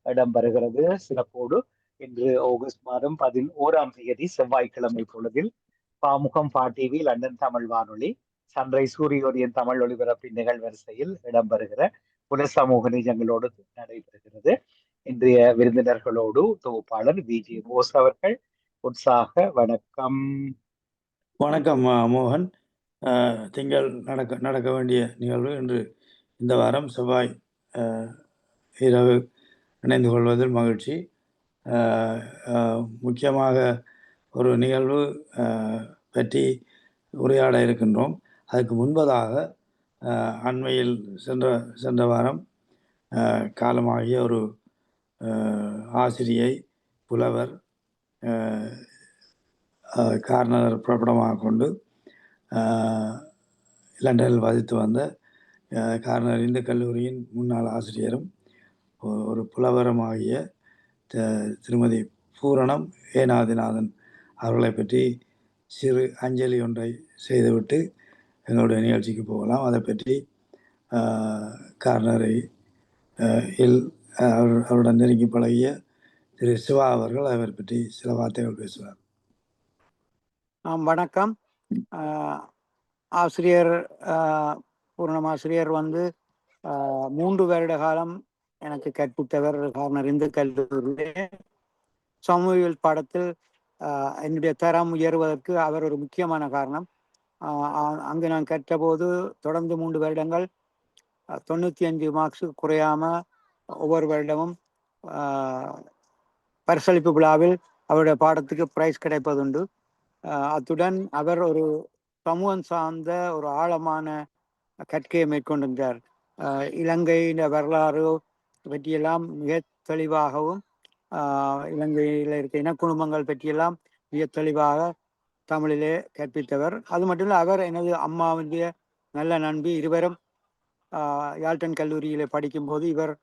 இடம்பெறுகிறது சிறப்போடு. இன்று ஆகஸ்ட் மாதம் 11 செவ்வாய்க்கிழமை பொழுதில் பாமுகம் டிவி லண்டன் தமிழ் வானொலி சன்ரைஸ் சூரியோதயன் தமிழ் ஒளிபரப்பின் நிகழ்வரிசையில் இடம்பெறுகிற புல சமூக நிஜங்களோடு நடைபெறுகிறது. இன்றைய விருந்தினர்களோடு தொகுப்பாளர் விஜி போஸ் அவர்கள். உற்சாக வணக்கம். வணக்கம் மோகன். திங்கள் நடக்க வேண்டிய நிகழ்வு இன்று இந்த வாரம் செவ்வாய் இரவு இணைந்து கொள்வதில் மகிழ்ச்சி. முக்கியமாக ஒரு நிகழ்வு பற்றி உரையாட இருக்கின்றோம். அதுக்கு முன்பதாக அண்மையில் சென்ற வாரம் காலமாகிய ஒரு ஆசிரியை புலவர் கார்னர் புறப்படமாக கொண்டு லண்டனில் வசித்து வந்த கார்னர் இந்து கல்லூரியின் முன்னாள் ஆசிரியரும் ஒரு புலவரமாகிய திருமதி பூரணம் ஏனாதிநாதன் அவர்களை பற்றி சிறு அஞ்சலி ஒன்றை செய்துவிட்டு எங்களுடைய நிகழ்ச்சிக்கு போகலாம். அதை பற்றி கார்னரை அவருடன் நெருங்கி பழகிய திரு சிவா அவர்கள் அதை பற்றி சில வார்த்தைகள் பேசுவார். வணக்கம். ஆசிரியர் பூர்ணம் ஆசிரியர் 3 வருட காலம் எனக்கு கற்பித்தவர். காரணர் இந்து கல்லூரியிலே சமூகவியல் பாடத்தில் என்னுடைய தரம் உயர்வதற்கு அவர் ஒரு முக்கியமான காரணம். அங்கு நான் கற்றபோது தொடர்ந்து 3 வருடங்கள் 95 மார்க்ஸு குறையாம ஒவ்வொரு வருடமும் பரிசளிப்பு விழாவில் அவருடைய பாடத்துக்கு பிரைஸ் கிடைப்பதுண்டு. அத்துடன் அவர் ஒரு சமூகம் சார்ந்த ஒரு ஆழமான கற்கையை மேற்கொண்டிருந்தார். இலங்கையின் வரலாறு பற்றியெல்லாம் மிக தெளிவாகவும் இலங்கையில் இருக்க இனக்குழுமங்கள் பற்றியெல்லாம் மிக தெளிவாக தமிழிலே கற்பித்தவர். அது மட்டும் இல்லை, அவர் எனது அம்மாவுடைய நல்ல நண்பி. இருவரும் யாழ்டன் கல்லூரியிலே படிக்கும்போது இவர்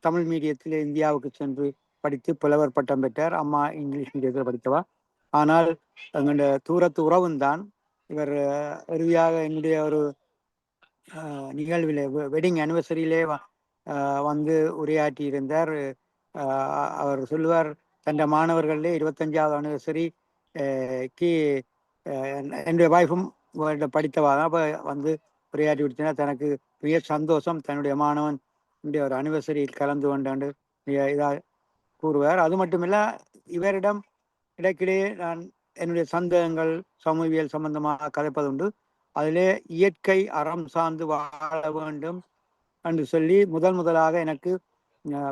தமிழ் மீடியத்தில் இந்தியாவுக்கு சென்று படித்து புலவர் பட்டம் பெற்றார். அம்மா இங்கிலீஷ் மீடியத்தில் படித்தவா. ஆனால் எங்களுடைய தூரத்து உறவும் தான். இவர் இறுதியாக என்னுடைய ஒரு நிகழ்விலே வெட்டிங் அனிவர்சரியிலே உரையாற்றி இருந்தார். அவர் சொல்லுவார், தன் மாணவர்களே 25வது அனிவர்சரிக்கு என்னுடைய வைஃபும் படித்தவா தான். அப்போ உரையாற்றி விடுத்தினா தனக்கு மிக சந்தோஷம், தன்னுடைய மாணவன் ஒரு அனிவர்சரியில் கலந்து கொண்டாண்டு இதாக கூறுவார். அது மட்டுமில்லை, இவரிடம் இடைக்கிடையே நான் என்னுடைய சந்தேகங்கள் சமூகவியல் சம்பந்தமாக கதைப்பதுண்டு. அதிலே இயற்கை அறம் சார்ந்து வாழ வேண்டும் என்று சொல்லி முதலாக எனக்கு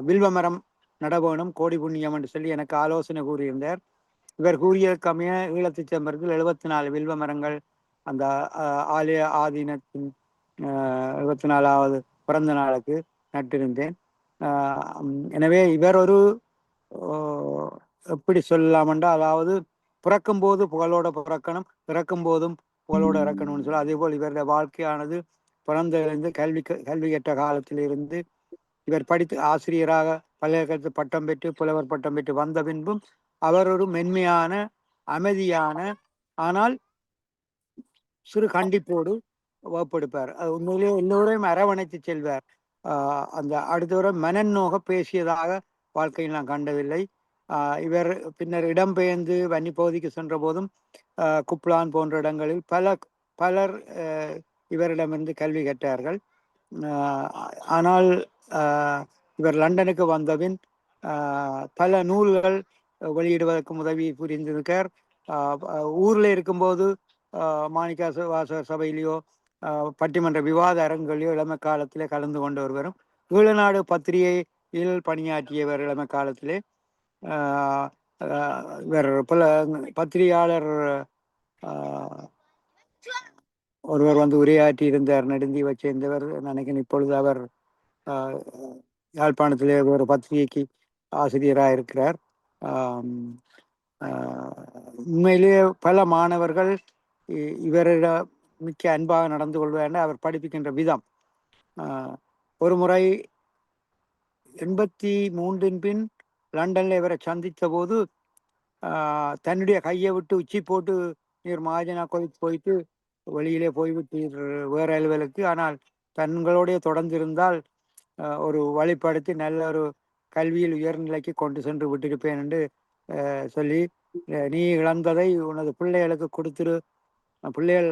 வில்வமரம் நட வேணும், கோடி புண்ணியம் என்று சொல்லி எனக்கு ஆலோசனை கூறியிருந்தார். இவர் கூறியதற்கமைய ஈழத்து செம்பரத்தில் 74 வில்வ மரங்கள் அந்த ஆலய ஆதீனத்தின் 74வது பிறந்த நாளுக்கு நட்டிருந்தேன். எனவே இவர் ஒரு எப்படி சொல்லலாமென்றா, அதாவது பிறக்கும் போது புகழோட பிறக்கணும், இறக்கும் போதும் புகழோட இறக்கணும்னு சொல்லி, அதே போல் இவருடைய வாழ்க்கையானது பிறந்திலிருந்து கல்வி கற்ற காலத்திலிருந்து இவர் படித்து ஆசிரியராக பல்கலைக்கழகத்து பட்டம் பெற்று புலவர் பட்டம் பெற்று வந்த பின்பும் அவர் ஒரு மென்மையான அமைதியான ஆனால் சிறு கண்டிப்போடு வகுப்பெடுப்பார். அது உண்மையிலேயே எல்லோரையும் அரவணைத்து செல்வார். அந்த அடுத்தவரை மனநோக பேசியதாக வாழ்க்கையில் நான் கண்டதில்லை. இவர் பின்னர் இடம்பெயர்ந்து வன்னி பகுதிக்கு சென்ற போதும் குப்லான் போன்ற இடங்களில் பலர் இவரிடமிருந்து கல்வி கற்றார்கள். ஆனால் இவர் லண்டனுக்கு வந்தபின் பல நூல்கள் வெளியிடுவதற்கு உதவி புரிந்திருக்கார். ஊரில் இருக்கும்போது மாணிக்க வாசகர் சபையிலேயோ பட்டிமன்ற விவாத அரங்குகளிலோ இளமை காலத்திலே கலந்து கொண்டு வருவரும். ஈழநாடு பத்திரிகையில் பணியாற்றியவர் இளமை காலத்திலே. இவர் பல பத்திரிகையாளர் ஒருவர் உரையாற்றி இருந்தார், நெடுந்தீவை சேர்ந்தவர் நினைக்கிறேன். இப்பொழுது அவர் யாழ்ப்பாணத்திலே ஒரு பத்திரிகைக்கு ஆசிரியராக இருக்கிறார். உண்மையிலேயே பல மாணவர்கள் இவரிடம் மிக்க அன்பாக நடந்து கொள்வார். அவர் படிப்பிக்கின்ற விதம், ஒரு முறை 83 பின் லண்டன்ல இவரை சந்தித்த போது தன்னுடைய கையை விட்டு உச்சி போட்டு, நீர் மாஜனா கோயிலுக்கு போயிட்டு வெளியிலே போய்விட்டு வேற அலுவலுக்கு, ஆனால் தங்களோடைய தொடர்ந்து இருந்தால் ஒரு வழிப்படுத்தி நல்ல ஒரு கல்வியில் உயர்நிலைக்கு கொண்டு சென்று விட்டிருப்பேன் என்று சொல்லி நீ இழந்ததை உனது பிள்ளைகளுக்கு கொடுத்துரு, பிள்ளைகள்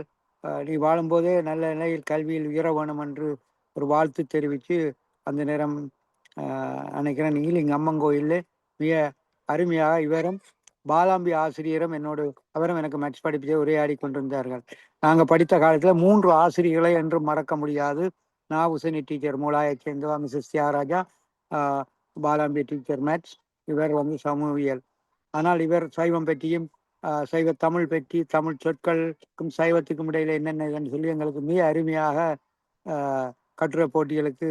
நீ வாழும்போதே நல்ல நிலையில் கல்வியில் உயர வேணும் என்று ஒரு வாழ்த்து தெரிவித்து அந்த நேரம் நினைக்கிறேன் நீலிங் அம்மன் கோயிலில் மிக அருமையாக இவரும் பாலாம்பி ஆசிரியரும் என்னோடு அவரும் எனக்கு மேட்ச் படிப்பிலே உரையாடி கொண்டிருந்தார்கள். நாங்கள் படித்த காலத்தில் 3 ஆசிரியர்களை என்றும் மறக்க முடியாது. நான் உசனி டீச்சர் மூலாயை சேர்ந்தவா Mrs Thiagaraja, Balambi teacher maths, இவர் சமூகவியல். ஆனால் இவர் சைவம் பற்றியும் சைவ தமிழ் பற்றி, தமிழ் சொற்களுக்கும் சைவத்துக்கும் இடையில என்னென்ன சொல்லி எங்களுக்கு மிக அருமையாக கட்டுரை போட்டிகளுக்கு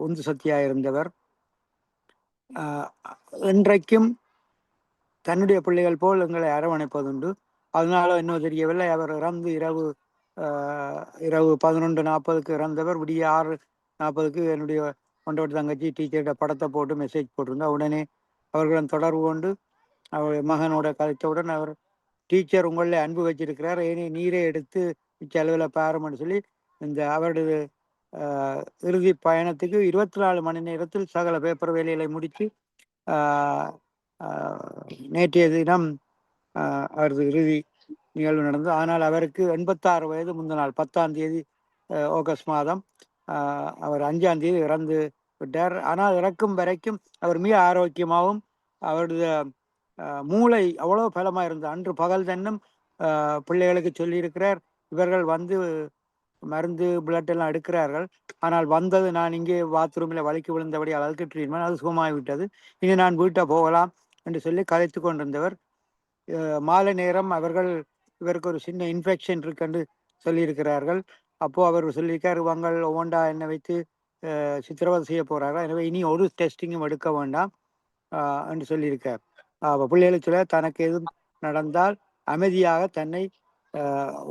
உந்து சக்தியாக இருந்தவர். இன்றைக்கும் தன்னுடைய பிள்ளைகள் போல் எங்களை அரவணைப்பதுண்டு. அதனால இன்னும் தெரியவில்லை, அவர் இறந்து இரவு 11:40 இறந்தவர். விடிய 6:40 என்னுடைய கொண்டோட தங்கச்சி டீச்சர்கிட்ட படத்தை போட்டு மெசேஜ் போட்டிருந்தா உடனே அவர்களும் தொடர்பு கொண்டு அவர் மகனோட கதைத்தவுடன் அவர் டீச்சர் உங்களில் அன்பு வச்சிருக்கிறார், ஏனே நீரே எடுத்து செலவில் பாருமென்னு சொல்லி இந்த அவருடைய இறுதி பயணத்துக்கு 24 மணி நேரத்தில் சகல பேப்பர் வேலைகளை முடித்து நேற்றைய தினம் அவரது இறுதி நிகழ்வு நடந்தது. ஆனால் அவருக்கு 86 வயது. முந்தின நாள் 10ஆம் தேதி ஆகஸ்ட் மாதம் அவர் 5ஆம் தேதி இறந்து விட்டார். ஆனால் இறக்கும் வரைக்கும் அவர் மிக ஆரோக்கியமாகவும் அவருடைய மூளை அவ்வளோ பலமாக இருந்தது. அன்று பகல் தன்னும் பிள்ளைகளுக்கு சொல்லியிருக்கிறார், இவர்கள் மருந்து பிளட் எல்லாம் எடுக்கிறார்கள், ஆனால் வந்தது நான் இங்கே பாத்ரூமில் வலிக்கு விழுந்தபடி அளவுக்கு ட்ரீட்மெண்ட், அது சுகமாகிவிட்டது, இனி நான் வீட்டை போகலாம் என்று சொல்லி கதைத்து கொண்டிருந்தவர். மாலை நேரம் அவர்கள் இவருக்கு ஒரு சின்ன இன்ஃபெக்ஷன் இருக்குன்னு சொல்லியிருக்கிறார்கள். அப்போது அவர் சொல்லியிருக்கார், இவங்கள் ஒவ்வொன்றா என்னை வைத்து சித்திரவதை செய்ய போகிறார்கள், எனவே இனி ஒரு டெஸ்டிங்கும் எடுக்க வேண்டாம் என்று சொல்லியிருக்கார். பிள்ளைகளுக்கு சொல்ல, தனக்கு எதுவும் நடந்தால் அமைதியாக தன்னை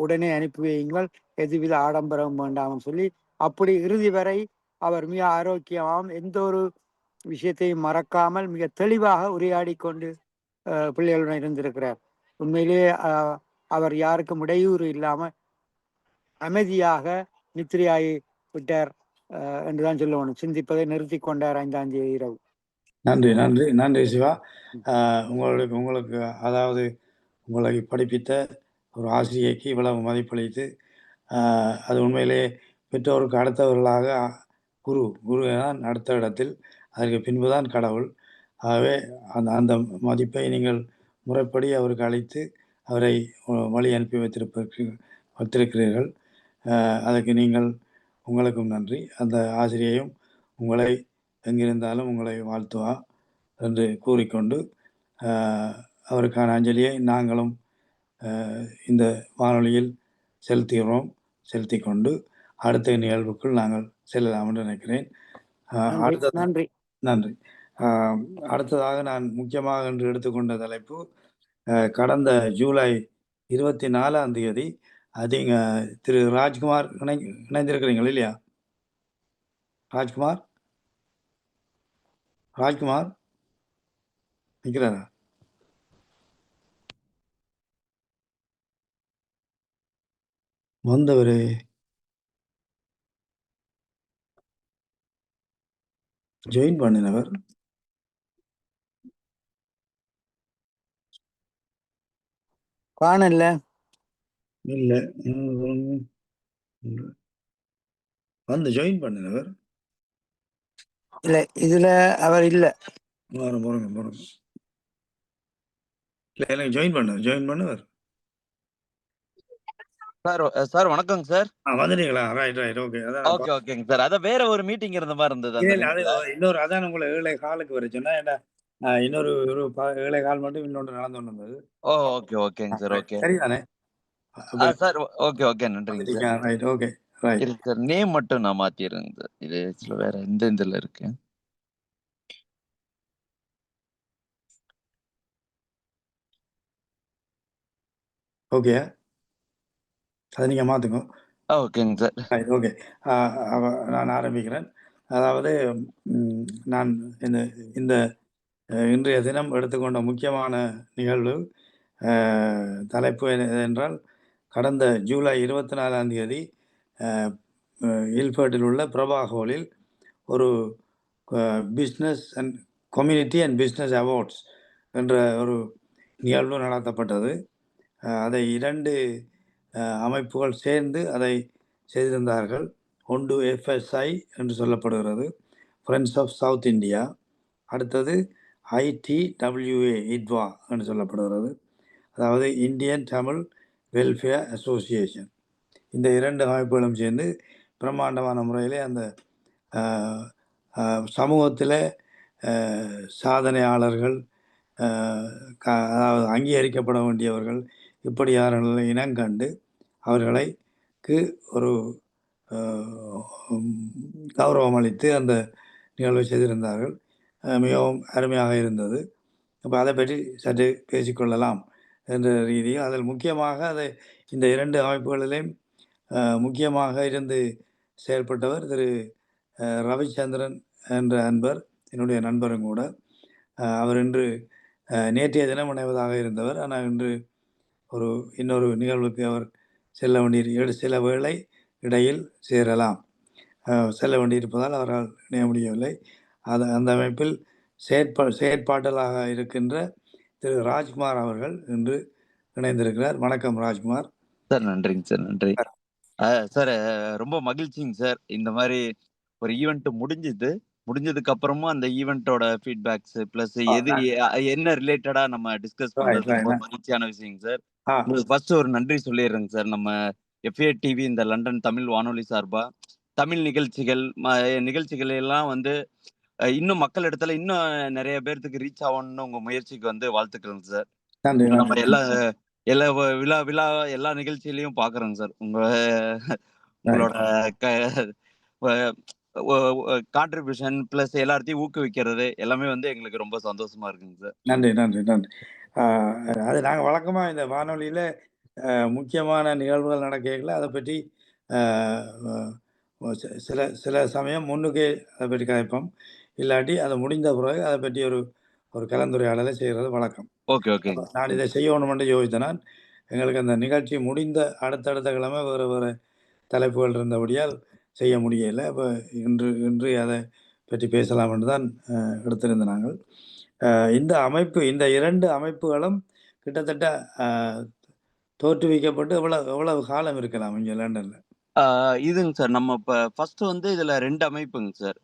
உடனே அனுப்பி வையுங்கள், எதுவித ஆடம்பரம் வேண்டாம்னு சொல்லி அப்படி இறுதி வரை அவர் மிக ஆரோக்கியமாகவும் எந்த ஒரு விஷயத்தையும் மறக்காமல் மிக தெளிவாக உரையாடி கொண்டு பிள்ளைகளுடன் இருந்திருக்கிறார். உண்மையிலேயே அவர் யாருக்கும் இடையூறு இல்லாமல் அமைதியாக நித்திரையாகி விட்டார் என்றுதான் சொல்லணும். சிந்திப்பதை நிறுத்தி கொண்டார் 5ஆம் தேதி இரவு. நன்றி நன்றி நன்றி சிவா. உங்களுக்கு அதாவது உங்களை படிப்பித்த ஒரு ஆசிரியைக்கு இவ்வளவு மதிப்பளித்து அது உண்மையிலே பெற்றோருக்கு அடுத்தவர்களாக குரு தான் அடுத்த இடத்தில், அதற்கு பின்புதான் கடவுள். ஆகவே அந்த மதிப்பை நீங்கள் முறைப்படி அவருக்கு அளித்து அவரை வழி அனுப்பி வைத்திருக்கிறீர்கள். அதற்கு உங்களுக்கும் நன்றி. அந்த ஆசிரியையும் உங்களை எங்கிருந்தாலும் உங்களை வாழ்த்துவா என்று கூறிக்கொண்டு அவருக்கான அஞ்சலியை நாங்களும் இந்த வானொலியில் செலுத்தி கொண்டு அடுத்த நிகழ்வுக்குள் நாங்கள் செல்லலாம் என்று நினைக்கிறேன். நன்றி நன்றி. அடுத்ததாக நான் முக்கியமாக என்று எடுத்துக்கொண்ட தலைப்பு, கடந்த ஜூலை 24ஆம் தேதி திரு ராஜ்குமார் இணைந்திருக்கிறீங்கள் இல்லையா? ராஜ்குமார் நிற்கிறாரா? வந்தவரே ஜாயின் பண்ணினவர் காணல. இல்ல, வந்து ஜாயின் பண்ணினவர் இல்ல, இதுல அவர் இல்ல. போறோங்க இல்ல, எனக்கு ஜாயின் பண்ணவர். சார் வணக்கங்க சார். வந்துட்டீங்களா? Right okay. ஓகேங்க சார். அத வேற ஒரு மீட்டிங் இருந்த மாதிரி இருந்தது. இன்னொரு அதான் உங்களை 7:15 வர சொன்னா, இன்னொரு 7:15 மட்டும் இன்னொன்று நடந்து வந்தது. ஓகேங்க சார். ஓகே சரிதானே சார்? ஓகே நன்றிங்க sir. Right okay sir, name மட்டும் நான் மாத்திடுறேங்க சார். இது வேற எந்த இதுல இருக்கு? ஓகே, அதை நீங்க மாத்துங்க. ஓகேங்க சார். ஓகே, நான் ஆரம்பிக்கிறேன். அதாவது நான் இந்த இன்றைய தினம் எடுத்துக்கொண்ட முக்கியமான நிகழ்வு தலைப்பு என்றால், கடந்த ஜூலை 24ஆம் தேதி இல்பர்ட்டில் உள்ள பிரபா ஹாலில் ஒரு business and community and business awards என்ற ஒரு நிகழ்வு நடத்தப்பட்டது. அதை 2 அமைப்புகள் சேர்ந்து அதை செய்திருந்தார்கள். ஒன்று FSI என்று சொல்லப்படுகிறது, ஃப்ரெண்ட்ஸ் ஆஃப் சவுத் இந்தியா. அடுத்தது ITWA IDWA என்று சொல்லப்படுகிறது, அதாவது இந்தியன் தமிழ் வெல்ஃபேர் அசோசியேஷன். இந்த 2 அமைப்புகளும் சேர்ந்து பிரம்மாண்டமான முறையிலே அந்த சமூகத்தில் சாதனையாளர்கள், அதாவது அங்கீகரிக்கப்பட வேண்டியவர்கள், இப்படியாளர்களை இனங்கண்டு அவர்களுக்கு ஒரு கௌரவம் அளித்து அந்த நிகழ்வை செய்திருந்தார்கள். மிகவும் அருமையாக இருந்தது. அப்போ அதை பற்றி சற்று பேசிக்கொள்ளலாம் என்ற ரீதியில் அதில் முக்கியமாக அதை இந்த 2 அமைப்புகளிலேயும் முக்கியமாக இருந்து செயல்பட்டவர் திரு ரவிச்சந்திரன் என்ற அன்பர், என்னுடைய நண்பரும் கூட. அவர் இன்று நேற்றைய தினம் இணைவதாக இருந்தவர். ஆனால் இன்று இன்னொரு நிகழ்வுக்கு அவர் செல்ல வேண்டிய சில வேளை இடையில் செல்ல வேண்டியிருப்பதால் அவரால் இணைய முடியவில்லை. அந்த அமைப்பில் செயற்பாட்டலாக இருக்கின்ற திரு ராஜ்குமார் அவர்கள் இன்று இணைந்திருக்கிறார். வணக்கம் ராஜ்குமார். சார் நன்றிங்க சார். நன்றி சார். ரொம்ப மகிழ்ச்சிங்க சார். இந்த மாதிரி ஒரு ஈவெண்ட் முடிஞ்சதுக்கு அப்புறமும் அந்த ஈவெண்ட்டோட ஃபீட்பேக்ஸ் பிளஸ் என்ன ரிலேட்டடா நம்ம டிஸ்கஸ் பண்றது ரொம்ப மகிழ்ச்சியான விஷயங்க சார். ஃபர்ஸ்ட் ஒரு நன்றி சொல்லிடுறேங்க சார். நம்ம FA TV இந்த லண்டன் தமிழ் வானொலி சார்பா தமிழ் நிகழ்ச்சிகள் எல்லாம் வந்து இன்னும் மக்கள் இடத்துல இன்னும் நிறைய பேர்த்துக்கு ரீச் ஆகணும்னு உங்க முயற்சிக்கு வாழ்த்துக்கிறேங்க சார். நம்ம எல்லா விழா எல்லா நிகழ்ச்சியிலையும் பாக்குறோங்க சார். உங்களோட கான்ட்ரிபியூஷன் பிளஸ் எல்லாத்தையும் ஊக்குவிக்கிறது எல்லாமே எங்களுக்கு ரொம்ப சந்தோஷமா இருக்குங்க சார். நன்றி நன்றி நன்றி. அது நாங்கள் வழக்கமாக இந்த வானொலியில் முக்கியமான நிகழ்வுகள் நடக்கல அதை பற்றி சில சமயம் முன்னுக்கே அதை பற்றி கதைப்போம், இல்லாட்டி அதை முடிந்த பிறகு அதை பற்றி ஒரு கலந்துரையாடலை செய்கிறது வழக்கம். Okay okay. நான் இதை செய்யணுமென்று யோசித்தேன். எங்களுக்கு அந்த நிகழ்ச்சி முடிந்த அடுத்தடுத்த கிழமை வேறு தலைப்புகள் இருந்தபடியால் செய்ய முடியலை. அப்போ இன்று அதை பற்றி பேசலாம் என்று தான் எடுத்திருந்த நாங்கள். இந்த 2 அமைப்புகளும் கிட்டத்தட்ட தோற்றுவிக்கப்பட்டு எவ்வளவு காலம் இருக்கலாம் இங்கே லண்டன்ல? இதுங்க சார், நம்ம இப்போ ஃபர்ஸ்ட் இதுல 2 அமைப்புங்க sir.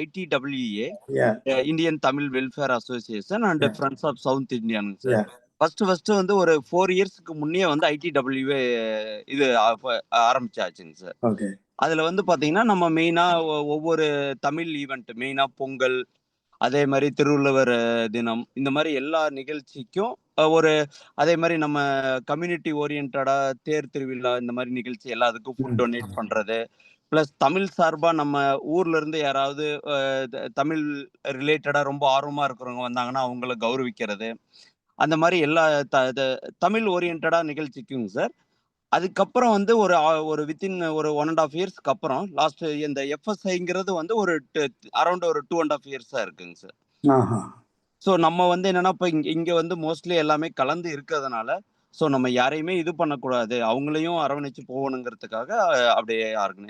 ITWA Indian Tamil welfare association and friends of south இந்தியானுங்க சார். ஃபர்ஸ்ட் ஒரு 4 இயர்ஸ்க்கு முன்னே ITWA இது ஆரம்பிச்சாச்சுங்க சார். அதுல பாத்தீங்கன்னா நம்ம மெயினா ஒவ்வொரு தமிழ் ஈவெண்ட், மெயினா பொங்கல், அதே மாதிரி திருவள்ளுவர் தினம், இந்த மாதிரி எல்லா நிகழ்ச்சிக்கும் அதே மாதிரி நம்ம கம்யூனிட்டி ஓரியன்டா தேர் திருவிழா, இந்த மாதிரி நிகழ்ச்சி எல்லாத்துக்கும் ஃபுட் டொனேட் பண்றது, பிளஸ் தமிழ் சார்பா நம்ம ஊர்ல இருந்து யாராவது தமிழ் ரிலேட்டடா ரொம்ப ஆர்வமா இருக்கிறவங்க வந்தாங்கன்னா அவங்கள கௌரவிக்கிறது, அந்த மாதிரி எல்லா தமிழ் ஓரியன்டா நிகழ்ச்சிக்கும் சார். அதுக்கப்புறம் ஒரு வித்தின் ஒரு 1.5 இயர்ஸ்க்கு அப்புறம் லாஸ்ட் இந்த FSIங்கிறது ஒரு அரௌண்ட் ஒரு 2.5 இயர்ஸா இருக்குங்க சார். ஸோ நம்ம என்னன்னா இப்போ இங்க மோஸ்ட்லி எல்லாமே கலந்து இருக்கிறதுனால ஸோ நம்ம யாரையுமே இது பண்ணக்கூடாது, அவங்களையும் அரவணைச்சு போகணுங்கிறதுக்காக அப்படியே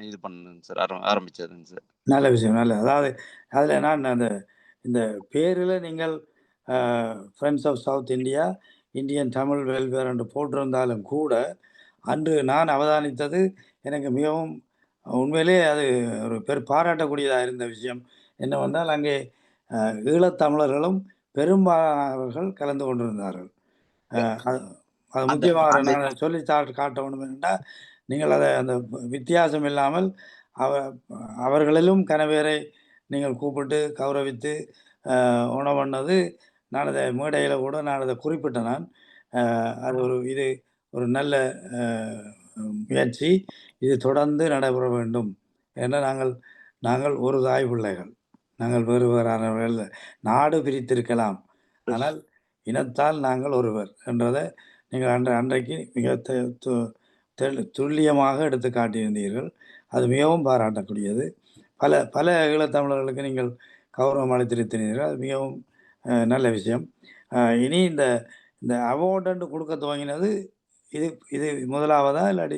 இது பண்ணுங்க சார், ஆரம்பிச்சதுங்க சார். நல்ல விஷயம், நல்ல. அதாவது அதில் நான் இந்த பேரில் நீங்கள் friends of south India, Indian Tamil welfare என்று போட்டிருந்தாலும் கூட அன்று நான் அவதானித்தது எனக்கு மிகவும் உண்மையிலே அது ஒரு பாராட்டக்கூடியதாக இருந்த விஷயம் என்னவென்றால், அங்கே ஈழத்தமிழர்களும் பெரும்பாலானவர்கள் கலந்து கொண்டிருந்தார்கள். அது முக்கியமாக நான் சொல்லி காட்ட வேண்டும் என்றால், நீங்கள் அதை அந்த வித்தியாசம் இல்லாமல் அவர்களிலும் கனவேரை நீங்கள் கூப்பிட்டு கௌரவித்து உணவண்ணது, நான் அதை மேடையில் கூட நான் அதை குறிப்பிட்டேன். அது இது ஒரு நல்ல முயற்சி, இது தொடர்ந்து நடைபெற வேண்டும் என நாங்கள் ஒரு தாய் பிள்ளைகள், நாங்கள் வேறானவர்கள், நாடு பிரித்திருக்கலாம் ஆனால் இனத்தால் நாங்கள் ஒருவர் என்றதை நீங்கள் அன்றைக்கு மிக துல்லியமாக எடுத்து காட்டியிருந்தீர்கள். அது மிகவும் பாராட்டக்கூடியது. பல ஈழத்தமிழர்களுக்கு நீங்கள் கௌரவம் அளித்திருக்கிறீர்கள். அது மிகவும் நல்ல விஷயம். இனி இந்த அவார்டு கொடுக்க துவங்கினது இது இது முதலாவதா இல்லாட்டி?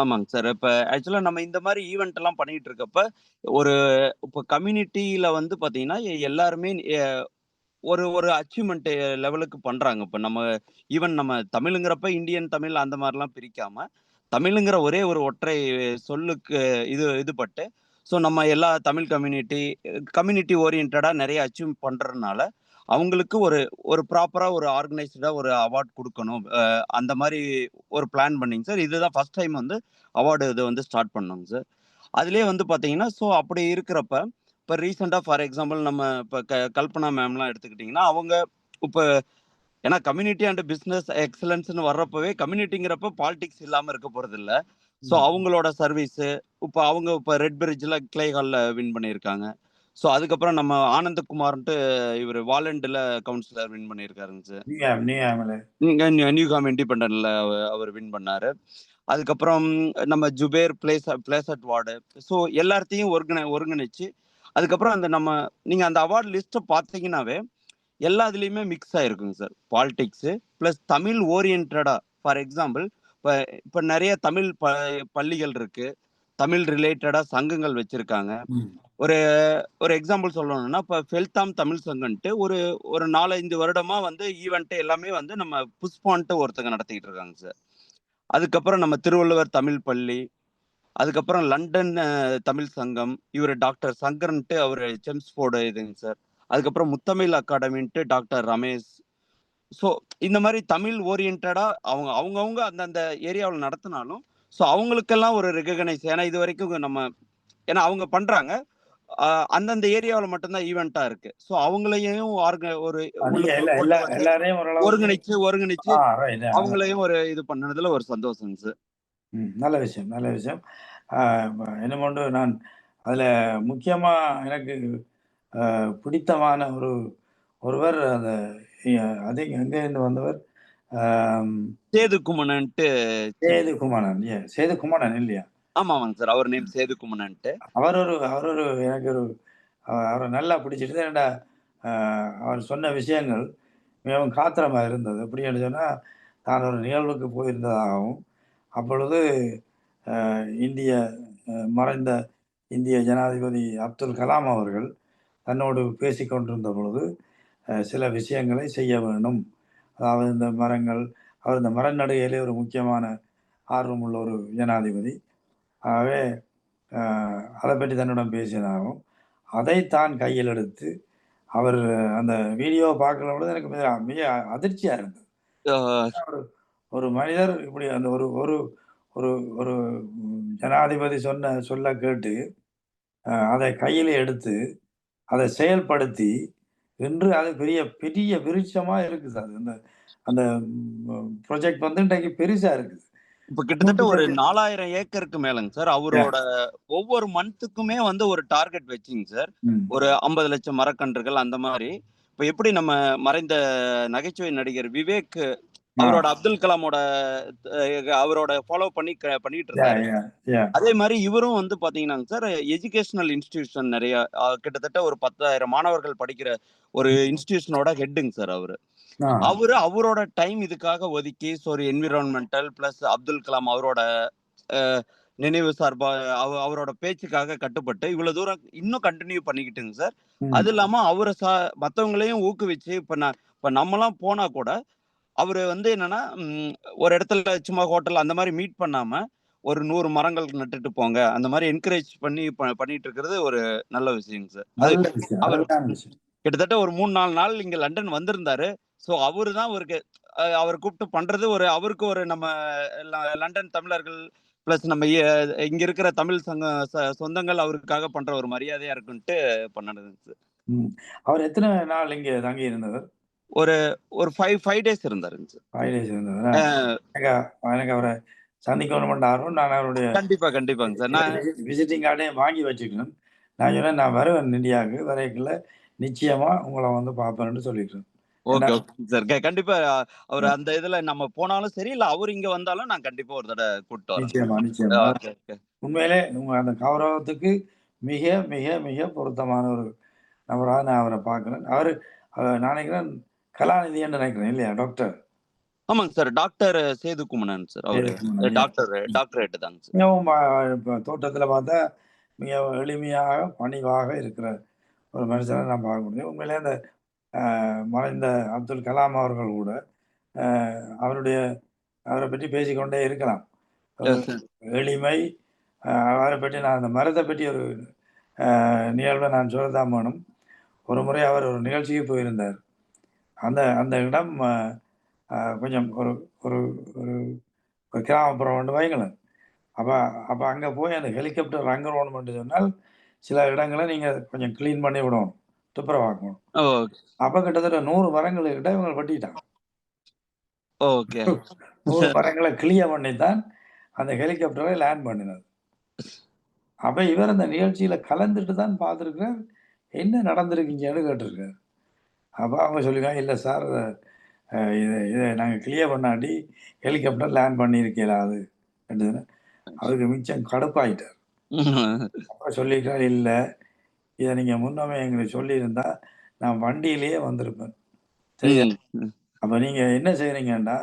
ஆமாங்க சார். இப்ப ஆக்சுவலா நம்ம இந்த மாரி ஈவென்ட் எல்லாம் பண்ணிட்டு இருக்கப்ப, ஒரு இப்ப கம்யூனிட்டில வந்து பாத்தீங்கன்னா, எல்லாருமே ஒரு ஒரு அச்சீவ்மென்ட் லெவலுக்கு பண்றாங்க. இப்ப நம்ம ஈவன் நம்ம தமிழுங்கிறப்ப இந்தியன் தமிழ் அந்த மாரிலாம் பிரிக்காம, தமிழுங்கிற ஒரே ஒரு ஒற்றை சொல்லுக்கு இது பட்டு, ஸோ நம்ம எல்லா தமிழ் கம்யூனிட்டி ஓரியன்டடா நெறைய அச்சீவ் பண்றதுனால, அவங்களுக்கு ஒரு ஒரு ப்ராப்பரா ஒரு ஆர்கனைஸ்டா ஒரு அவார்ட் குடுக்கணும். அந்த மாரி ஒரு பிளான் பண்ணிங்க சார். இதுதான் ஃபர்ஸ்ட் டைம் வந்து அவார்டு இது வந்து ஸ்டார்ட் பண்ணோங்க சார். அதிலேயே வந்து பார்த்தீங்கன்னா, ஸோ அப்படி இருக்கிறப்ப, இப்ப ரீசென்ட்டா ஃபார் எக்ஸாம்பிள் நம்ம இப்ப கல்பனா மேம்லாம் எடுத்துக்கிட்டீங்கன்னா, அவங்க இப்ப ஏன்னா கம்யூனிட்டி அண்ட் பிசினஸ் எக்ஸலன்ஸ்ன்னு வர்றப்பவே கம்யூனிட்டிங்கிறப்ப பாலிடிக்ஸ் இல்லாம இருக்க போறதில்ல. ஸோ அவங்களோட சர்வீஸு, அவங்க ரெட் பிரிட்ஜ்ல கிளே ஹால்ல வின் பண்ணியிருக்காங்க. ஸோ அதுக்கப்புறம் நம்ம ஆனந்தகுமார்ன்ட்டு இவரு வாலண்ட்ல கவுன்சிலர் வின் பண்ணியிருக்காருங்க சார். நியூயாம்ல. நியூகாம் இண்டிபெண்டன்ட்ல அவர் வின் பண்ணாரு. அதுக்கப்புறம் நம்ம ஜுபேர் பிளேசட் வார்டு. ஸோ எல்லாத்தையும் ஒருங்கிணைச்சு, அதுக்கப்புறம் நீங்க அந்த அவார்ட் லிஸ்ட்ட பார்த்தீங்கன்னாவே, எல்லா இதுலயுமே மிக்ஸ் ஆயிருக்குங்க சார். பாலிடிக்ஸு பிளஸ் தமிழ் ஓரியன்டடா. ஃபார் எக்ஸாம்பிள் இப்ப இப்ப நெறைய தமிழ் பள்ளிகள் இருக்கு. தமிழ் ரிலேட்டடா சங்கங்கள் வச்சிருக்காங்க. ஒரு ஒரு எக்ஸாம்பிள் சொல்லணும்னா, இப்ப ஃபெல்தாம் தமிழ் சங்கம்ன்ட்டு ஒரு ஒரு 4, 5 வருடமா வந்து ஈவென்ட் எல்லாமே வந்து நம்ம புஷ்பான்ட்டு ஒருத்தங்க நடத்திட்டு இருக்காங்க சார். அதுக்கப்புறம் நம்ம திருவள்ளுவர் தமிழ் பள்ளி, அதுக்கப்புறம் லண்டன் தமிழ் சங்கம். இவரு டாக்டர் சங்கரன்ட்டு அவரு செம்ஸ்ஃபோர்டு இதுங்க சார். அதுக்கப்புறம் முத்தமிழ் அகாடமின்ட்டு டாக்டர் ரமேஷ். ஸோ இந்த மாரி தமிழ் ஓரியன்டடா அவங்கவங்க அந்தந்த ஏரியாவுல நடத்துனாலும், ஸோ அவங்களுக்கெல்லாம் ஒரு ரெகக்னைஸ் ஏன்னா இதுவரைக்கும் ஏன்னா அவங்க பண்றாங்க. அ அந்தந்த ஏரியாவுல மட்டும் தான் ஈவென்ட்டா இருக்கு. ஸோ அவங்களையும் ஒரு நீங்க உள்ளுக்குள்ள கொண்டு வந்து எல்லாரையும் ஓரளவுக்கு ஒருங்கிணைச்சு ரைட். அவங்களையும் ஒரு இது பண்ணதுல ஒரு சந்தோஷங்க சார். நல்ல விஷயம், நல்ல விஷயம். என்னமொன்று நான் அதில் முக்கியமா எனக்கு பிடித்தமான ஒருவர் அந்த அது எங்கேருந்து வந்தவர்? சேது குமணன்ட்டு சேது குமணன். சேது குமணன் இல்லையா? ஆமாங்க சார். அவர் நேம் சேது குமணன்ட்டு. அவர் ஒரு எனக்கு அவரை நல்லா பிடிச்சிருந்தது. ஏன்டா அவர் சொன்ன விஷயங்கள் மிகவும் காத்திரமா இருந்தது. எப்படின்னு சொன்னா, தான் ஒரு நிகழ்வுக்கு போயிருந்ததாகவும், அப்பொழுது இந்திய மறைந்த இந்திய ஜனாதிபதி அப்துல் கலாம் அவர்கள் தன்னோடு பேசிக் கொண்டிருந்த பொழுது, சில விஷயங்களை செய்ய வேண்டும். அதாவது இந்த மரங்கள் அவர் இந்த மரம் நடுகையிலே ஒரு முக்கியமான ஆர்வம் உள்ள ஒரு ஜனாதிபதி. ஆகவே அதை பற்றி தன்னிடம் பேசியதாகவும், அதை தான் கையில் எடுத்து அவர் அந்த வீடியோவை பார்க்கிற பொழுது எனக்கு மிக மிக அதிர்ச்சியா இருந்தது. அ ஒரு ஒரு மனிதர் இப்படி அந்த ஒரு ஒரு ஒரு ஒரு ஜனாதிபதி சொல்ல கேட்டு, அதை கையில எடுத்து, அதை செயல்படுத்தி, இன்று அது பெரிய பெரிய விருட்சமா இருக்குது. அது அந்த அந்த ப்ராஜெக்ட் வந்து இன்றைக்கு பெருசா இருக்குது. இப்ப கிட்டத்தட்ட ஒரு 4000 ஏக்கருக்கு மேலங்க சார். அவரோட ஒவ்வொரு மந்த்துக்குமே வந்து ஒரு டார்கெட் வச்சுங்க சார். ஒரு 50 லட்சம் மரக்கன்றுகள் அந்த மாரி. இப்ப எப்படி நம்ம மறைந்த நகைச்சுவை நடிகர் விவேக் அவரோட அப்துல் கலாமோட அவரோட ஃபாலோ பண்ணிட்டு இருந்தாரு. அதே மாரி இவரும் வந்து பாத்தீங்கன்னாங்க சார், எஜுகேஷனல் இன்ஸ்டிடியூஷன் நெறைய கிட்டத்தட்ட ஒரு 10,000 மாணவர்கள் படிக்கிற ஒரு இன்ஸ்டிடியூஷனோட ஹெட்டுங்க சார் அவரு. அவரோட டைம் இதுக்காக ஒதுக்கி, ஒரு என்விரான்மென்டல் பிளஸ் அப்துல் கலாம் அவரோட அ நினைவு சார்பா அவரோட பேச்சுக்காக கட்டுப்பட்டு, இவ்வளவு தூரம் இன்னும் கன்டின்யூ பண்ணிக்கிட்டுங்க சார். அது இல்லாம மத்தவங்களையும் ஊக்குவிச்சு, இப்ப நம்மலாம் போனா கூட, அவரு வந்து என்னன்னா, ஒரு இடத்துல சும்மா ஹோட்டல் அந்த மாரி மீட் பண்ணாம, ஒரு 100 மரங்கள் நட்டுட்டு போங்க. அந்த மாரி என்கரேஜ் பண்ணி பண்ணிட்டு இருக்கிறது ஒரு நல்ல விஷயங்க சார். நல்ல விஷயம். அவர் அருமையான விஷயம். கிட்டத்தட்ட ஒரு 3, 4 நாள் இங்க லண்டன் வந்திருந்தாரு. ஸோ அவரு தான் அவர கூப்பிட்டு பண்றது அவருக்கு ஒரு நம்ம லண்டன் தமிழர்கள் பிளஸ் நம்ம இங்க இருக்கிற தமிழ் சொந்தங்கள் அவருக்காக பண்ற ஒரு மரியாதையா இருக்குன்ட்டு பண்ணதுங்க சார். அவர் எத்தனை நாள் இங்க தங்கி இருந்தவர்? ஒரு ஒரு 5 டேஸ் இருந்தாருங்க சார். 5 டேஸ் இருந்தவர். எனக்கு அவரை சந்திக்கணும்னு ஆர்வம். நான் அவருடைய கண்டிப்பாங்க சார். விசிட்டிங் கார்டையும் வாங்கி வச்சுக்கணும். நான் சொன்னேன், நான் வருவேன் இந்தியாவுக்கு. வரைக்குள்ள நிச்சயமா உங்களை வந்து பார்ப்பேன்னு சொல்லிக்கிறேன். Okay sir. கண்டிப்பா அவரு அந்த இதுல நம்ம போனாலும் சரி, இல்ல அவரு இங்க வந்தாலும் நான் கண்டிப்பா ஒரு தடவை கூட்டிட்டு வரேன். நிச்சயமா. உண்மையிலே உங்க அந்த கௌரவத்துக்கு மிக மிக மிக பொருத்தமான ஒரு நபராக நான் அவரை பார்க்கிறேன். நான் நினைக்கிறேன் கலாநிதி என்று நினைக்கிறேன் இல்லையா டாக்டர்? ஆமாங்க sir. Doctor Sethu Kumanan sir. அவரு டாக்டரேட் தாங்க சார். மிகவும் இப்போ தோட்டத்தில் பார்த்தா மிக எளிமையாக பணிவாக இருக்கிற ஒரு மனுஷனை நான் பார்க்க முடியும். உண்மையிலே அந்த மறைந்த அப்துல் கலாம் அவர்கள் கூட அவரை பற்றி பேசிக்கொண்டே இருக்கலாம். எளிமை, அவரை பற்றி நான் அந்த மரத்தை பற்றி ஒரு நிகழ்வை நான் சொல்லத்தான் வேணும். ஒரு முறை அவர் ஒரு நிகழ்ச்சிக்கு போயிருந்தார். அந்த அந்த இடம் கொஞ்சம் ஒரு ஒரு ஒரு ஒரு கிராமப்புறம் ஒன்று வைங்களேன். அப்போ அங்கே போய் அந்த ஹெலிகாப்டர் இறங்கணும்னு சொன்னால் சில இடங்களை நீங்கள் கொஞ்சம் க்ளீன் பண்ணி விடணும், துப்புரவாக்கணும். அப்போ கிட்டத்தட்ட 100 மரங்கள்கிட்ட இவங்க வெட்டிட்டாங்க. ஓகே. 100 மரங்களை கிளியர் பண்ணி தான் அந்த ஹெலிகாப்டரை லேண்ட் பண்ணினது. அப்போ இவர் அந்த நிகழ்ச்சியில் கலந்துட்டு தான் பார்த்துருக்கார், என்ன நடந்திருக்கீங்கன்னு கேட்டிருக்கார். அப்போ அவங்க சொல்லியிருக்காங்க, இல்லை சார், இதை நாங்கள் கிளியர் பண்ணாட்டி ஹெலிகாப்டர் லேண்ட் பண்ணியிருக்கலாது அப்படின்னா அவருக்கு மிச்சம் கடுப்பாயிட்டார். அப்போ சொல்லியிருக்கார், இல்லை இதை நீங்கள் முன்னமே எங்களுக்கு சொல்லியிருந்தா நான் வண்டியிலேயே வந்திருப்பேன். சரியா? அப்போ நீங்கள் என்ன செய்கிறீங்கன்னா,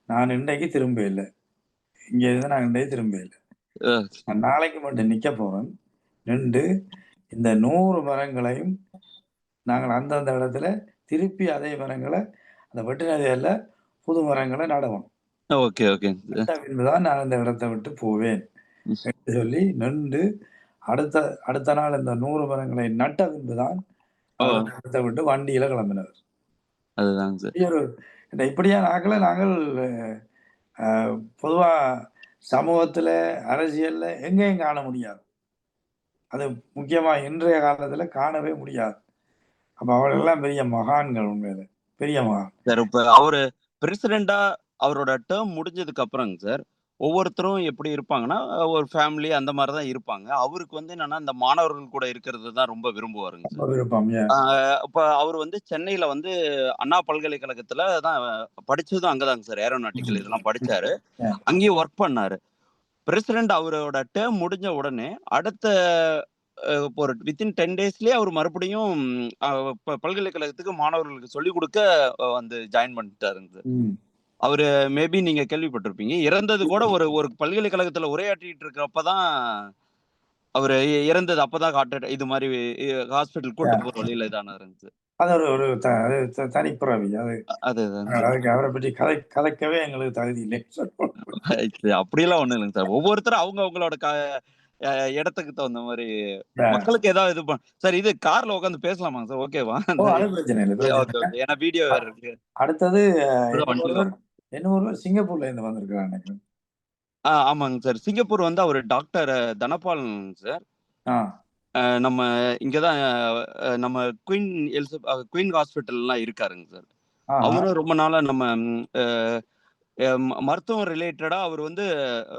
நான் இன்றைக்கு திரும்ப இல்லை, இங்கே இருந்து நான் இன்றைக்கு திரும்ப இல்லை, நான் நாளைக்கு மட்டும் நிற்க போகிறேன். நின்று இந்த 100 மரங்களையும் நாங்கள் அந்தந்த இடத்துல திருப்பி அதே மரங்களை அந்த வெட்டினதையில் புது மரங்களை நடவும். Okay okay. தான் நான் அந்த இடத்தை விட்டு போவேன் என்று சொல்லி நின்று அடுத்த நாள் இந்த 100 மரங்களை நட்ட பின்புதான் இடத்தை விட்டு வண்டியில கிளம்பினார். அதுதான் சார். இப்படியான ஆக்களை நாங்கள் பொதுவா சமூகத்துல, அரசியல்ல எங்கேயும் காண முடியாது. அது முக்கியமா இன்றைய காலத்துல காணவே முடியாது. அப்ப அவர்களெல்லாம் பெரிய மகான்கள், உண்மையில பெரிய மகான் சார். இப்ப அவரு பிரசிடெண்டா அவரோட டேர்ம் முடிஞ்சதுக்கு அப்புறங்க சார், ஒவ்வொருத்தரும் எப்படி இருப்பாங்கன்னா, ஒரு ஃபேமிலி அந்த மாதிரி தான் இருப்பாங்க. அவருக்கு வந்து என்னன்னா, இந்த மாணவர்கள் கூட இருக்கிறது தான் ரொம்ப விரும்புவாருங்க சார். இப்ப அவர் வந்து சென்னையில வந்து அண்ணா பல்கலைக்கழகத்துல தான் படிச்சதும் அங்கதாங்க சார். ஏரோநாட்டிக்கல் இதெல்லாம் படிச்சாரு. அங்கேயும் ஒர்க் பண்ணாரு. பிரசிடெண்ட் அவரோட டேர்ம் முடிஞ்ச உடனே அடுத்த ஒரு வித்தின் 10 டேஸ்லயே அவர் மறுபடியும் பல்கலைக்கழகத்துக்கு மாணவர்களுக்கு சொல்லிக் கொடுக்க வந்து ஜாயின் பண்ணிட்டாருங்க சார். அவரு மேபி நீங்க கேள்விப்பட்டிருப்பீங்க, இறந்தது கூட ஒரு பல்கலைக்கழகத்துல உரையாற்றிட்டு இருக்கிறப்பதான் அவரு இறந்தது. அப்பதான் ஹார்ட் இது மாதிரி ஹாஸ்பிட்டல் கூட்டு போற வழியில இதானாருங்க சார். அது ஒரு தனிப்பிறவி. அதுக்கு அவரை பற்றி கதைக்கவே எங்களுக்கு தகுதி இல்லை. அப்படியெல்லாம் ஒண்ணும் இல்லைங்க சார். ஒவ்வொருத்தரும் அவங்களோட இடத்துக்கு தகுந்த மாதிரி மக்களுக்கு ஏதாவது இது சார். இது கார்ல உட்காந்து பேசலாமா சார்? ஓகேவா? ஏன்னா வீடியோ வேற இருக்கு. அடுத்தது என்ன சிங்கப்பூர்ல இருந்து வந்திருக்காங்க. ஆமாங்க சார். சிங்கப்பூர் வந்து அவர் டாக்டர் தனபால் சார். நம்ம இங்கதான் நம்ம குயின் ஹாஸ்பிட்டல்லாம் இருக்காருங்க சார். அவரும் ரொம்ப நாளா நம்ம மருத்துவம் ரிலேட்டடா அவர் வந்து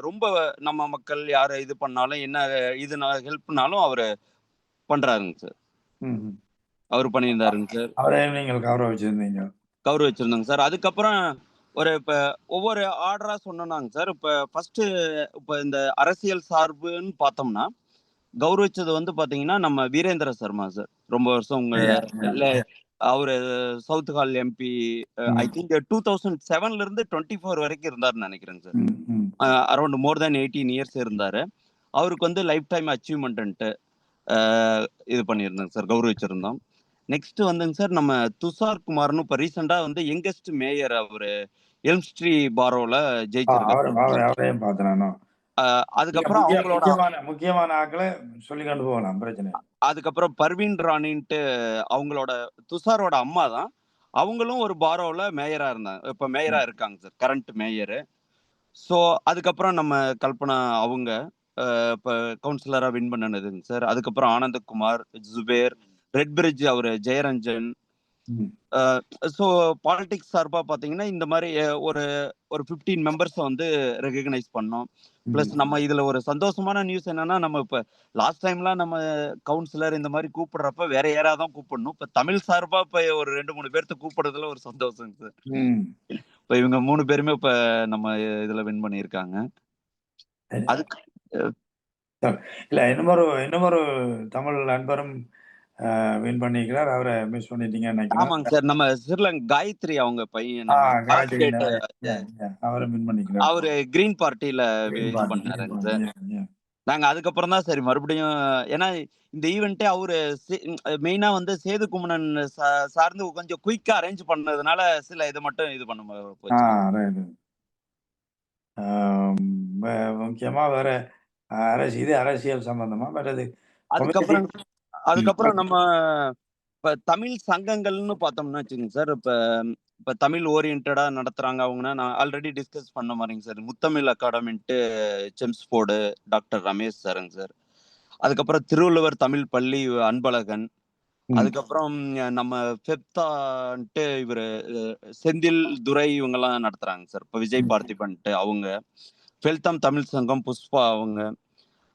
ரொம்ப நம்ம மக்கள் யாரு இது பண்ணாலும் என்ன இது ஹெல்ப்னாலும் அவரு பண்றாருங்க சார். அவர் பண்ணியிருந்தாருங்க சார். அவரே நீங்கள் கௌரவிச்சிருந்தோங்க சார். அதுக்கப்புறம் இப்ப ஒவ்வொரு ஆர்டரா சொன்னாங்க சார். இப்ப ஃபர்ஸ்ட் இந்த அரசியல் சார்புன்னு பார்த்தோம்னா கௌரவிச்சது வந்து பாத்தீங்கன்னா நம்ம வீரேந்திர சர்மா சார். ரொம்ப வருஷம் அவரு Southall MP. I think 2007ல இருந்து 24 வரைக்கும் இருந்தாருன்னு நினைக்கிறேங்க sir. Around more than 18 years இருந்தாரு. அவருக்கு வந்து லைஃப் டைம் அச்சீவ்மெண்ட் இது பண்ணியிருந்தோங்க சார், கௌரவிச்சிருந்தோம். நெக்ஸ்ட் வந்துங்க சார் நம்ம துஷார் குமார்னு இப்ப ரீசெண்டா வந்து யங்கஸ்ட் மேயர் அவரு எல்ம்ஸ்ட்ரீ பாரோல ஜெயிச்சிருக்காரு. அதுக்கப்புறம் அவங்களோட முக்கியமான ஆட்களை சொல்லி கொண்டு போகலாம், பிரச்சனை. அதுக்கப்புறம் பர்வீன் ராணின்ட்டு அவங்களோட துஷாரோட அம்மா தான். அவங்களும் ஒரு பாரோல மேயரா இருந்தாங்க, இப்ப மேயரா இருக்காங்க சார், கரண்ட் மேயரு. ஸோ அதுக்கப்புறம் நம்ம கல்பனா அவங்க இப்ப கவுன்சிலரா வின் பண்ணதுங்க சார். அதுக்கப்புறம் ஆனந்தகுமார், ஜுபேர், ரெட் பிரிட்ஜ் அவரு ஜெயரஞ்சன். ஸோ பாலிடிக்ஸ் சார்பா பாத்தீங்கன்னா இந்த மாதிரி ஒரு 15 மெம்பர்ஸ் வந்து ரெகக்னைஸ் பண்ணோம். பிளஸ் நம்ம இதுல ஒரு சந்தோஷமான நியூஸ் என்னன்னா, நம்ம இப்ப லாஸ்ட் டைம்லாம் நம்ம கவுன்சிலர் இந்த மாதிரி கூப்பிடுறப்ப வேற யாராவது கூப்பிடணும். இப்ப தமிழ் சார்பா இப்ப ஒரு 2-3 பேர்த்த கூப்பிடுறதுல ஒரு சந்தோஷம் சார். இப்ப இவங்க 3 பேருமே இப்ப நம்ம இதுல வின் பண்ணியிருக்காங்க. அதுக்கு இல்ல இன்னும் ஒரு தமிழ் நண்பரும் வின் பண்ணிக்கிறார். அவரை மிஸ் பண்ணிட்டீங்கன்னு நினைக்கிறேன். ஆமாங்க சார். நம்ம ஸ்ரீலங்கா காயத்ரி அவங்க பையன் காயத்ரி அவரை வின் பண்ணிக்கிறார். அவரு கிரீன் பார்ட்டில இது பண்ணாருங்க சார். நாங்க அதுக்கப்புறம் தான் சரி மறுபடியும் ஏன்னா இந்த ஈவெண்ட்டே அவரு மெயினா வந்து சேது குமணன் சார்ந்து கொஞ்சம் குயிக்கா அரேஞ்ச் பண்ணதுனால சில இதை மட்டும் இது பண்ண போச்சு. முக்கியமா வேற அரசியல் சம்பந்தமா மற்றது அதுக்கப்புறம் நம்ம இப்ப தமிழ் சங்கங்கள்னு பார்த்தோம்னா வச்சுக்கோங்க சார். இப்ப தமிழ் ஓரியன்டா நடத்துறாங்க அவங்கன்னா நான் ஆல்ரெடி டிஸ்கஸ் பண்ண மாதிரிங்க சார். முத்தமிழ் அகாடமின்ட்டு செம்ஸ்போர்டு டாக்டர் ரமேஷ் சாருங்க சார். அதுக்கப்புறம் திருவள்ளுவர் தமிழ் பள்ளி அன்பழகன். அதுக்கப்புறம் நம்ம ஃபெப்தான்ட்டு இவரு செந்தில் துரை இவங்கெல்லாம் நடத்துறாங்க சார். இப்ப விஜய் பார்த்திபன்ட்டு அவங்க. ஃபெல்தம் தமிழ் சங்கம் புஷ்பா அவங்க.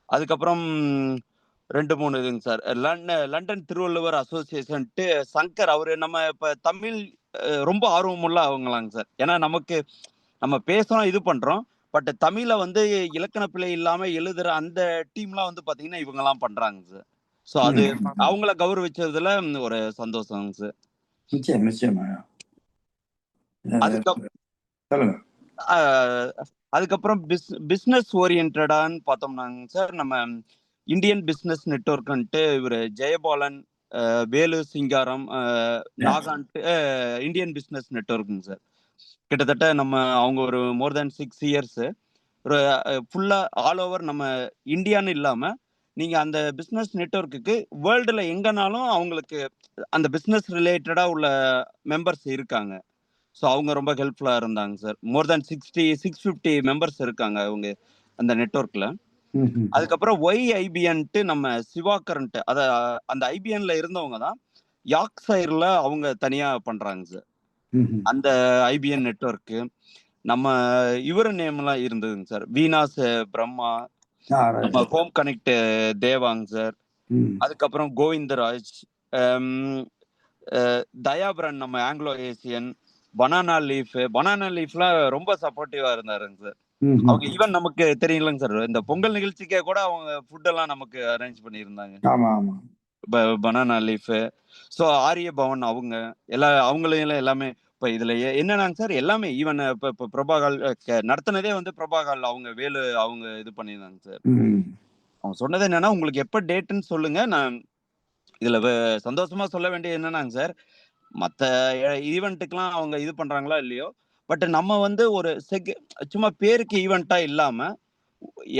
அதுக்கப்புறம் 2-3 இதுங்க சார். லண்டன் திருவள்ளுவர் அசோசியேஷன்ட்டு சங்கர் அவரு நம்ம இப்ப தமிழ் ரொம்ப ஆர்வமுள்ள அவங்களாங்க சார். ஏன்னா நம்ம பேசுறோம் இது பண்றோம். பட் தமிழை வந்து இலக்கண பிழை இல்லாம எழுதுற அந்த டீம்லாம் வந்து பாத்தீங்கன்னா இவங்கெல்லாம் பண்றாங்க சார். ஸோ அது அவங்கள கௌரவிச்சதுல ஒரு சந்தோஷம் சார். நிச்சயமா. அதுக்கப்புறம் பிஸ்னஸ் ஓரியன்டான்னு பார்த்தோம்னாங்க சார். நம்ம இந்தியன் பிஸ்னஸ் நெட்வொர்க்ன்ட்டு இவர் ஜெயபாலன், வேலு சிங்காரம், நாகான்ட்டு இந்தியன் பிஸ்னஸ் நெட்வொர்க்குங்க சார். கிட்டத்தட்ட அவங்க ஒரு மோர் தேன் 6 இயர்ஸ் ஒரு ஃபுல்லா ஆல் ஓவர் நம்ம இந்தியான்னு இல்லாம நீங்க அந்த பிஸ்னஸ் நெட்வொர்க்குக்கு வேர்ல்டுல எங்கனாலும் அவங்களுக்கு அந்த பிஸ்னஸ் ரிலேட்டடா உள்ள மெம்பர்ஸ் இருக்காங்க. ஸோ அவங்க ரொம்ப ஹெல்ப்ஃபுல்லா இருந்தாங்க சார். மோர் தேன் 650 மெம்பர்ஸ் இருக்காங்க அவங்க அந்த நெட்வொர்க்ல. அதுக்கப்புறம் YIBNட்டு நம்ம சிவாகரன்ட்டு அந்த ஐபிஎன்ல இருந்தவங்க தான் யாக்சைர்ல அவங்க தனியா பண்றாங்க சார். அந்த ஐபிஎன் நெட்வொர்க்கு நம்ம இவர நேம்லாம் இருந்ததுங்க சார். வீனாஸ் பிரம்மா, நம்ம ஹோம் கனெக்ட் தேவாங்க சார். அதுக்கப்புறம் கோவிந்தராஜ், தயாபரன் நம்ம ஆங்கிலோ ஏசியன், பனானா லீஃப்லாம் ரொம்ப சப்போர்ட்டிவா இருந்தாருங்க சார். அவங்க ஈவன் நமக்கு தெரியலங்க சார். இந்த பொங்கல் நிகழ்ச்சிக்கே கூட அவங்க ஃபுட் எல்லாம் நமக்கு அரேஞ்ச் பண்ணியிருந்தாங்க. Banana leaf. ஸோ ஆரிய பவன் அவங்க அவங்களையும் எல்லாமே இப்ப இதுல என்னன்னாங்க சார் எல்லாமே ஈவன் இப்ப பிரபாகால் நடத்தினதே வந்து பிரபாகால் அவங்க வேலு அவங்க இது பண்ணியிருந்தாங்க சார். அவங்க சொன்னது என்னன்னா உங்களுக்கு எப்ப டேட்டுன்னு சொல்லுங்க. நான் இதுல சந்தோஷமா சொல்ல வேண்டியது என்னன்னாங்க சார், மற்ற ஈவெண்ட்டுக்கெல்லாம் அவங்க இது பண்றாங்களா இல்லையோ, பட் நம்ம வந்து ஒரு சும்மா பேருக்கு ஈவெண்ட்டா இல்லாம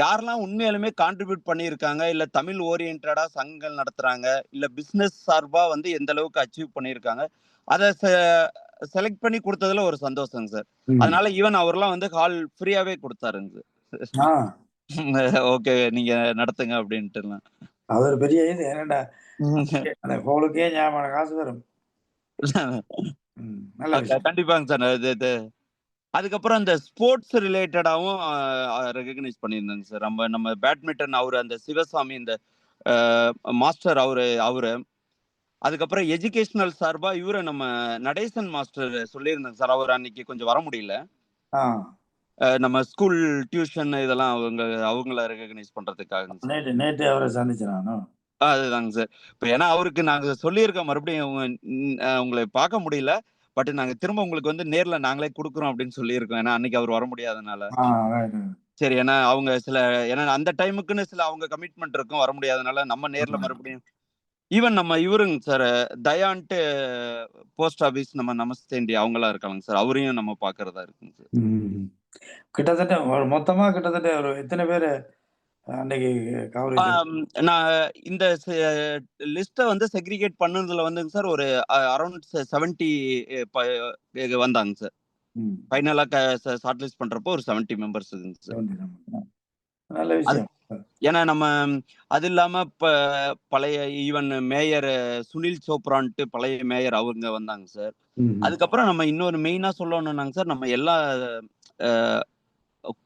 யாரெல்லாம் உண்மையாலுமே கான்ட்ரிபியூட் பண்ணியிருக்காங்க, இல்ல தமிழ் ஓரியன்டா சங்கங்கள் நடத்துறாங்க, இல்ல பிசினஸ் சார்பா வந்து எந்த அளவுக்கு அச்சீவ் பண்ணியிருக்காங்க, அதை செலக்ட் பண்ணி கொடுத்ததுல ஒரு சந்தோஷங்க சார். அதனால ஈவன் அவர்லாம் வந்து ஹால் ஃப்ரீயாவே கொடுத்தாருங்க சார். ஓகே நீங்க நடத்துங்க அப்படின்ட்டு. அது ஒரு பெரிய இது. என்னடா அந்த ஹோலுக்கே ஞாபகம் காசு வரும். கண்டிப்பாங்க சார். அதுக்கப்புறம் அந்த ஸ்போர்ட்ஸ் ரிலேட்டடாவும் ரெகக்னைஸ் பண்ணியிருந்தாங்க சார். நம்ம பேட்மிண்டன் அவரு அந்த சிவசாமி இந்த மாஸ்டர் அவரு அதுக்கப்புறம் எஜுகேஷனல் சார்பா இவரை நம்ம நடேசன் மாஸ்டர் சொல்லியிருந்தாங்க சார். அவர் அன்னைக்கு கொஞ்சம் வர முடியல. நம்ம ஸ்கூல் டியூஷன் இதெல்லாம் அவங்கள ரெகக்னைஸ் பண்றதுக்காக நேற்று அவரை சந்திச்சானோ. அதுதாங்க சார். இப்ப ஏன்னா அவருக்கு நாங்க சொல்லியிருக்கோம் மறுபடியும் உங்களை பார்க்க முடியல, பட் நாங்க திரும்ப உங்களுக்கு வந்து நேர்ல நாங்களே கொடுக்குறோம் அப்படின்னு சொல்லியிருக்கோம். ஏன்னா அன்னைக்கு அவர் வர முடியாதனால. சரி ஏன்னா அவங்க ஏன்னா அந்த டைமுக்குன்னு சில அவங்க கமிட்மெண்ட் இருக்கும், வர முடியாதனால நம்ம நேர்ல மறுபடியும் ஈவன் நம்ம இவருங்க சார் தயான்ட்டு போஸ்ட் ஆபீஸ் நம்ம நமஸ்தே இந்தியா அவங்களா இருக்காங்க சார். அவரையும் நம்ம பாக்குறதா இருக்குங்க சார். கிட்டத்தட்ட ஒரு எத்தனை பேரு அன்னைக்கு நான் இந்த லிஸ்ட்டை வந்து செக்ரிகேட் பண்ணதுல வந்துங்க சார் ஒரு அரௌண்ட் 70 வந்தாங்க சார். ஃபைனலா ஷார்ட் லிஸ்ட் பண்றப்போ ஒரு 70 மெம்பர்ஸ் சார். ஏன்னா நம்ம அது இல்லாம பழைய ஈவன் மேயர் சுனில் சோப்ரான்ட்டு பழைய மேயர் அவங்க வந்தாங்க சார். அதுக்கப்புறம் நம்ம இன்னொரு மெயினா சொல்லணும்னாங்க சார், நம்ம எல்லா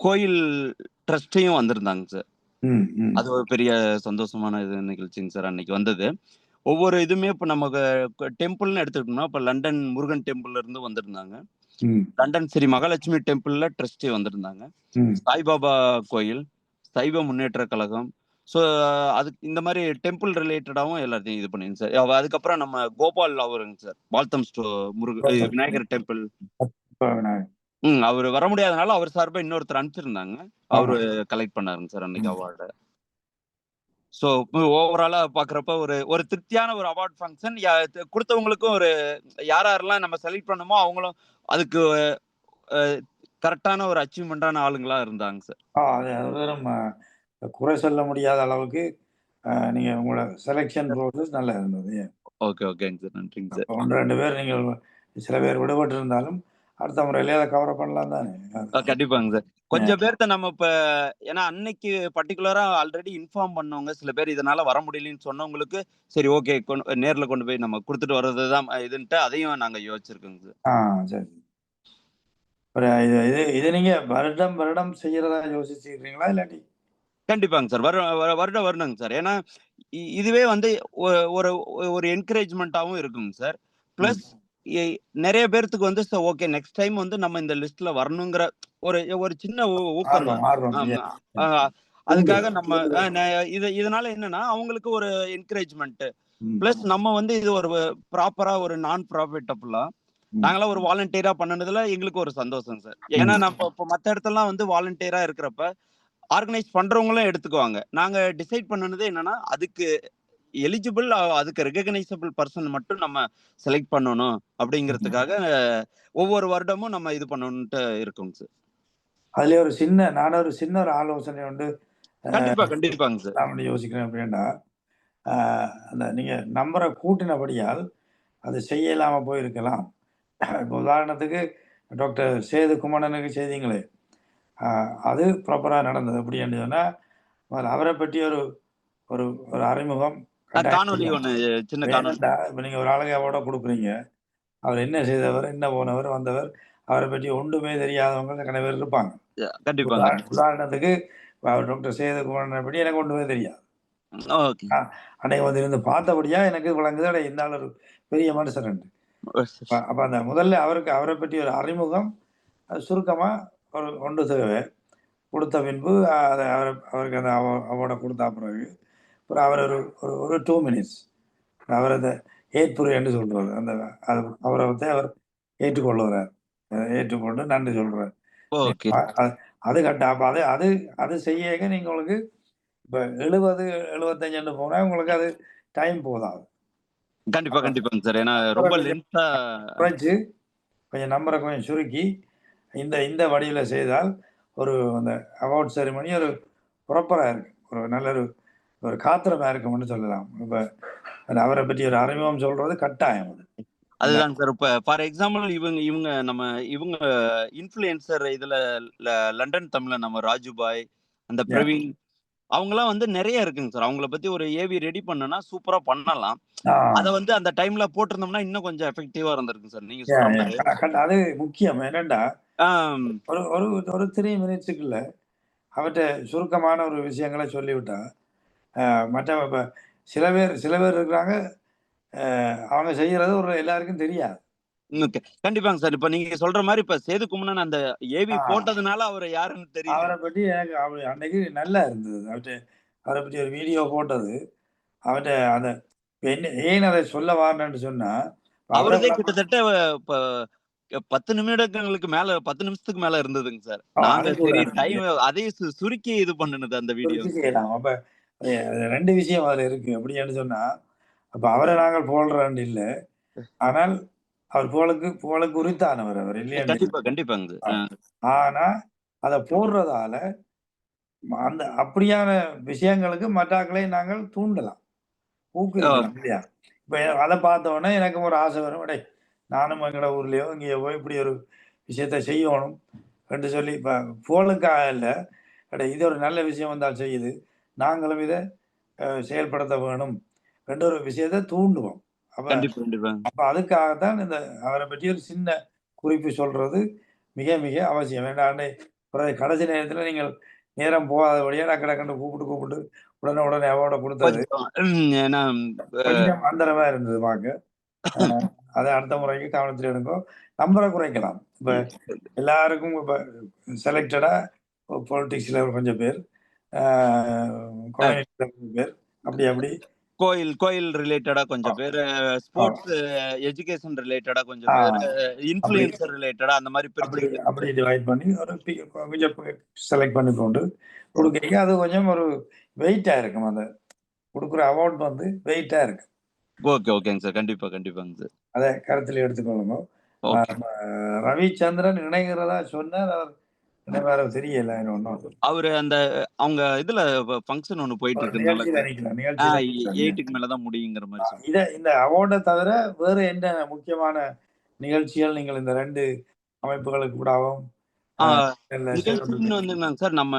கோயில் ட்ரஸ்டையும் வந்திருந்தாங்க சார். அது ஒரு பெரிய சந்தோஷமான நிகழ்ச்சிங்க சார் அன்னைக்கு வந்தது. ஒவ்வொரு இதுவுமே இப்ப நமக்கு டெம்பிள்னு எடுத்துக்கிட்டோம்னா இப்ப லண்டன் முருகன் டெம்பிள்ல இருந்து வந்திருந்தாங்க. லண்டன் ஸ்ரீ மகாலட்சுமி டெம்பிள்ல ட்ரஸ்டி வந்திருந்தாங்க. சாய்பாபா கோயில், சைவ முன்னேற்ற கழகம், ஸோ அதுக்கு இந்த மாதிரி டெம்பிள் ரிலேட்டடாகவும் எல்லாத்தையும் இது பண்ணிங்க சார். அதுக்கப்புறம் நம்ம கோபால் அவருங்க சார், பால்தம் விநாயகர் டெம்பிள். அவர் வர முடியாதனால அவர் சார்பா இன்னொருத்தர் அனுப்பிச்சிருந்தாங்க, அவரு கலெக்ட் பண்ணாருங்க சார் அன்னைக்கு அவார்டு. ஸோ ஓவராலா பாக்குறப்ப ஒரு திருப்தியான ஒரு அவார்ட் ஃபங்க்ஷன். கொடுத்தவங்களுக்கும் யாரெல்லாம் நம்ம செலக்ட் பண்ணமோ அவங்களும் அதுக்கு கரெக்டான ஒரு அச்சீவ்மெண்டான ஆளுங்களா இருந்தாங்க சார். அது நம்ம குறை சொல்ல முடியாத அளவுக்கு நீங்க உங்களோட செலெக்ஷன் ப்ரோசஸ் நல்லா இருந்தது. ஓகேங்க சார், நன்றிங்க சார். 1-2 பேர் நீங்கள் சில பேர் விடுபட்டு இருந்தாலும் அடுத்த முறையிலே அதை கவர் பண்ணலாம் தானே? கண்டிப்பாங்க சார். கொஞ்சம் பேர்த்த நம்ம இப்ப ஏன்னா அன்னைக்கு பர்டிகுலரா ஆல்ரெடி இன்ஃபார்ம் பண்ணவங்க சில பேர் இதனால வர முடியலன்னு சொன்னவங்களுக்கு சரி ஓகே நேர்ல கொண்டு போய் நம்ம கொடுத்துட்டு வர்றதுதான் இதுன்ட்டு அதையும் நாங்க யோசிச்சிருக்கோங்க சார். சரி. இது நீங்க வருடம் செய்யறதா யோசிச்சிருக்கீங்களா இல்லாட்டி? கண்டிப்பாங்க சார், வருடம் வரணுங்க சார். ஏன்னா இதுவே ஒரு என்கரேஜ்மெண்ட்டாவும் இருக்குங்க சார். பிளஸ் நிறைய பேர்த்துக்கு ஓகே நெக்ஸ்ட் டைம் நம்ம இந்த லிஸ்ட்ல வரணுங்கிற ஒரு சின்ன ஊக்கம் தான். அதுக்காக நம்ம இதனால என்னன்னா அவங்களுக்கு ஒரு என்கரேஜ்மெண்ட். பிளஸ் நம்ம இது ஒரு ப்ராப்பரா ஒரு நான் ப்ராஃபிட்டபிளா நாங்களாம் ஒரு வாலண்டியரா பண்ணனதுல எங்களுக்கு ஒரு சந்தோஷம் சார். ஏன்னா நம்ம இப்போ மற்ற இடத்துலலாம் வாலண்டியரா இருக்கிறப்ப ஆர்கனைஸ் பண்றவங்களும் எடுத்துக்குவாங்க. நாங்க டிசைட் பண்ணனது என்னன்னா அதுக்கு எலிஜிபிள், அதுக்கு ரெகக்னைசபிள் பர்சன் மட்டும் நம்ம செலக்ட் பண்ணணும் அப்படிங்கிறதுக்காக ஒவ்வொரு வருடமும் நம்ம இது பண்ணணும்ட்டு இருக்கோங்க சார். அதுல ஒரு சின்ன ஒரு ஆலோசனை உண்டு. கண்டிப்பாங்க சார். நான் யோசிக்கிறேன் அப்படின்னா, அந்த நீங்க நம்பரை கூட்டினபடியால் அது செய்ய இல்லாம போயிருக்கலாம். இப்போ உதாரணத்துக்கு டாக்டர் சேது குமணனுக்கு செய்தீங்களே, அது ப்ராப்பரா நடந்தது. அப்படின்னு சொன்னா அவரை பற்றி ஒரு ஒரு ஒரு அறிமுகம் காணொலி ஒண்ணு சின்ன காணொலி. இப்ப நீங்க ஒரு ஆளுங்க அவார்டா கொடுக்குறீங்க, அவர் என்ன செய்தவர், என்ன போனவர், வந்தவர், அவரை பற்றி ஒன்றுமே தெரியாதவங்க நிறைய பேர் இருப்பாங்க. உதாரணத்துக்கு டாக்டர் சேது குமரனை பற்றி எனக்கு ஒன்றுமே தெரியாது. அன்னைக்கு இருந்து பார்த்தபடியா எனக்கு விளங்குது இந்த ஒரு பெரிய மனுஷன். அப்ப அந்த முதல்ல அவரை பற்றி ஒரு அறிமுகம் சுருக்கமா ஒரு ஒன்று தேவை. கொடுத்த பின்பு அவருக்கு அந்த அவார்டை கொடுத்தா பிறகு அவர் ஒரு 2 மினிட்ஸ் அவர் அந்த ஏற்புரை என்று சொல்றாரு. அந்த அவரை அவர் ஏற்றுக்கொள்ளுகிறார், ஏற்றுக்கொண்டு நன்றி சொல்றார். அது கட்ட அப்ப அது செய்ய நீங்க உங்களுக்கு இப்ப 70-75 போனா உங்களுக்கு அது டைம் போதாது. கண்டிப்பாங்க சார். ஏன்னா ரொம்ப லென்த்தா குறைச்சு கொஞ்சம் நம்பரை கொஞ்சம் சுருக்கி இந்த வடிவில செய்தால் அந்த அவார்ட் செரிமனி ஒரு ப்ராப்பரா இருக்கு, ஒரு நல்ல ஒரு காத்திரமா இருக்கும்னு சொல்லலாம். இப்ப அவரை பற்றி ஒரு அறிமுகம் சொல்றது கட்டாயம். அதுதான் சார். இப்ப ஃபார் எக்ஸாம்பிள் இவங்க இன்ஃப்ளூயன்சர் இதுல லண்டன் தமிழ்ல நம்ம ராஜுபாய், அந்த பிரவீன் அவங்கலாம் நிறைய இருக்குங்க சார். அவங்கள பத்தி ஒரு ஏவி ரெடி பண்ணனா சூப்பரா பண்ணலாம். அத அந்த டைம்ல போட்டிருந்தோம்னா இன்னும் கொஞ்சம் எஃபெக்டிவா இருந்திருக்கும் சார். நீங்க சொல்ற மாதிரி அது முக்கியம். என்னண்டா ஒரு 3 மினிட்ஸுக்குள்ள அவற்றை சுருக்கமான ஒரு விஷயங்களை சொல்லிவிட்டா மற்ற சில பேர் இருக்கிறாங்க, அவங்க செய்யறது எல்லாருக்கும் தெரியாது. கண்டிப்பாங்க சார். இப்ப நீங்க சொல்ற மாதிரி இப்ப சேது குமணன் அந்த ஏவி போட்டதுனால அவர் யாருன்னு தெரியும். அவரை பற்றி எனக்கு அன்னைக்கு நல்லா இருந்தது. அவரை பற்றி ஒரு வீடியோ போட்டது. அவர்கிட்ட அந்த ஏன் அதை சொல்ல வாரேன்னு சொன்னா, அவரதே கிட்டத்தட்ட 10 நிமிடங்களுக்கு மேல 10 நிமிஷத்துக்கு மேல இருந்ததுங்க சார். நாங்க சரி டைம் அதையும் சுருக்கி இது பண்ணுனது அந்த வீடியோ. அப்ப 2 விஷயம் அதுல இருக்கு. அப்படின்னு சொன்னா, அப்ப அவரை நாங்கள் புகழ்றோம் இல்ல, ஆனால் அவர் புகழுக்கு உரித்தானவர் அவர் இல்லையா? கண்டிப்பாங்க. ஆனா அதை போடுறதால அந்த அப்படியான விஷயங்களுக்கு மற்றாக்களை நாங்கள் தூண்டலாம், ஊக்குவிக்கலாம் இல்லையா? இப்ப அதை பார்த்த உடனே எனக்கு ஒரு ஆசை வரும், நானும் எங்களோட ஊர்லயோ இங்கேயோ போய் இப்படி ஒரு விஷயத்த செய்யணும் என்று சொல்லி இப்ப புகழுக்காக இல்லை, இது ஒரு நல்ல விஷயம் வந்தால் செய்யுது, நாங்களும் இதை செயல்படுத்த வேணும் என்ற ஒரு விஷயத்தை தூண்டுவோம். அப்ப அதுக்காகத்தான் இந்த அவரை பற்றி ஒரு சின்ன குறிப்பு சொல்றது மிக மிக அவசியம். வேண்டாம் கடைசி நேரத்துல நீங்கள் நேரம் போகாதபடியா டக்கு கூப்பிட்டு உடனே அவார்டை கொடுத்தது கொஞ்சம் அந்தரமா இருந்தது பார்க்க. அதை அடுத்த முறைக்கு கவனத்தில் எடுங்கோ. நம்பரை குறைக்கலாம். இப்ப எல்லாருக்கும் இப்ப செலக்டடா பொலிட்டிக்ஸ்ல கொஞ்சம் பேர், பேர் அப்படி அப்படி கோயில் ரிலேட்டடா கொஞ்சம் பேர், ஸ்போர்ட்ஸ் எஜுகேஷன் ரிலேட்டடா கொஞ்சம் பேர், அப்படி இன்ஃப்ளூயன்சர் ரிலேட்டடா அந்த மாதிரி அப்படி பிரிச்சு அப்படி டிவைட் பண்ணி ஒரு கொஞ்சம் செலக்ட் பண்ணி கொண்டு கொடுக்க அது கொஞ்சம் ஒரு வெயிட்டாக இருக்கும். அந்த கொடுக்குற அவார்ட் வந்து வெயிட்டாக இருக்கு. ஓகேங்க சார். கண்டிப்பாங்க சார். அதை கருத்தில் எடுத்துக்கொள்ளுங்க. ஓகே. ரவிச்சந்திரன் இணைகிறதா சொன்னார். அவர் வேற தெரியல ஒன்றும். அவரு அந்த அவங்க இதுல ஃபங்க்ஷன் ஒண்ணு போயிட்டு இருக்கனால நிகழ்ச்சியில் 8க்கு மேலதான் முடியுங்கிற மாதிரி சொன்னாங்க. இந்த அவார்டை தவிர வேற என்ன முக்கியமான நிகழ்ச்சிகள் நீங்கள் இந்த 2 அமைப்புகளுக்கு கூடவும் நிகழ்ச்சின்னு வந்துங்க சார், நம்ம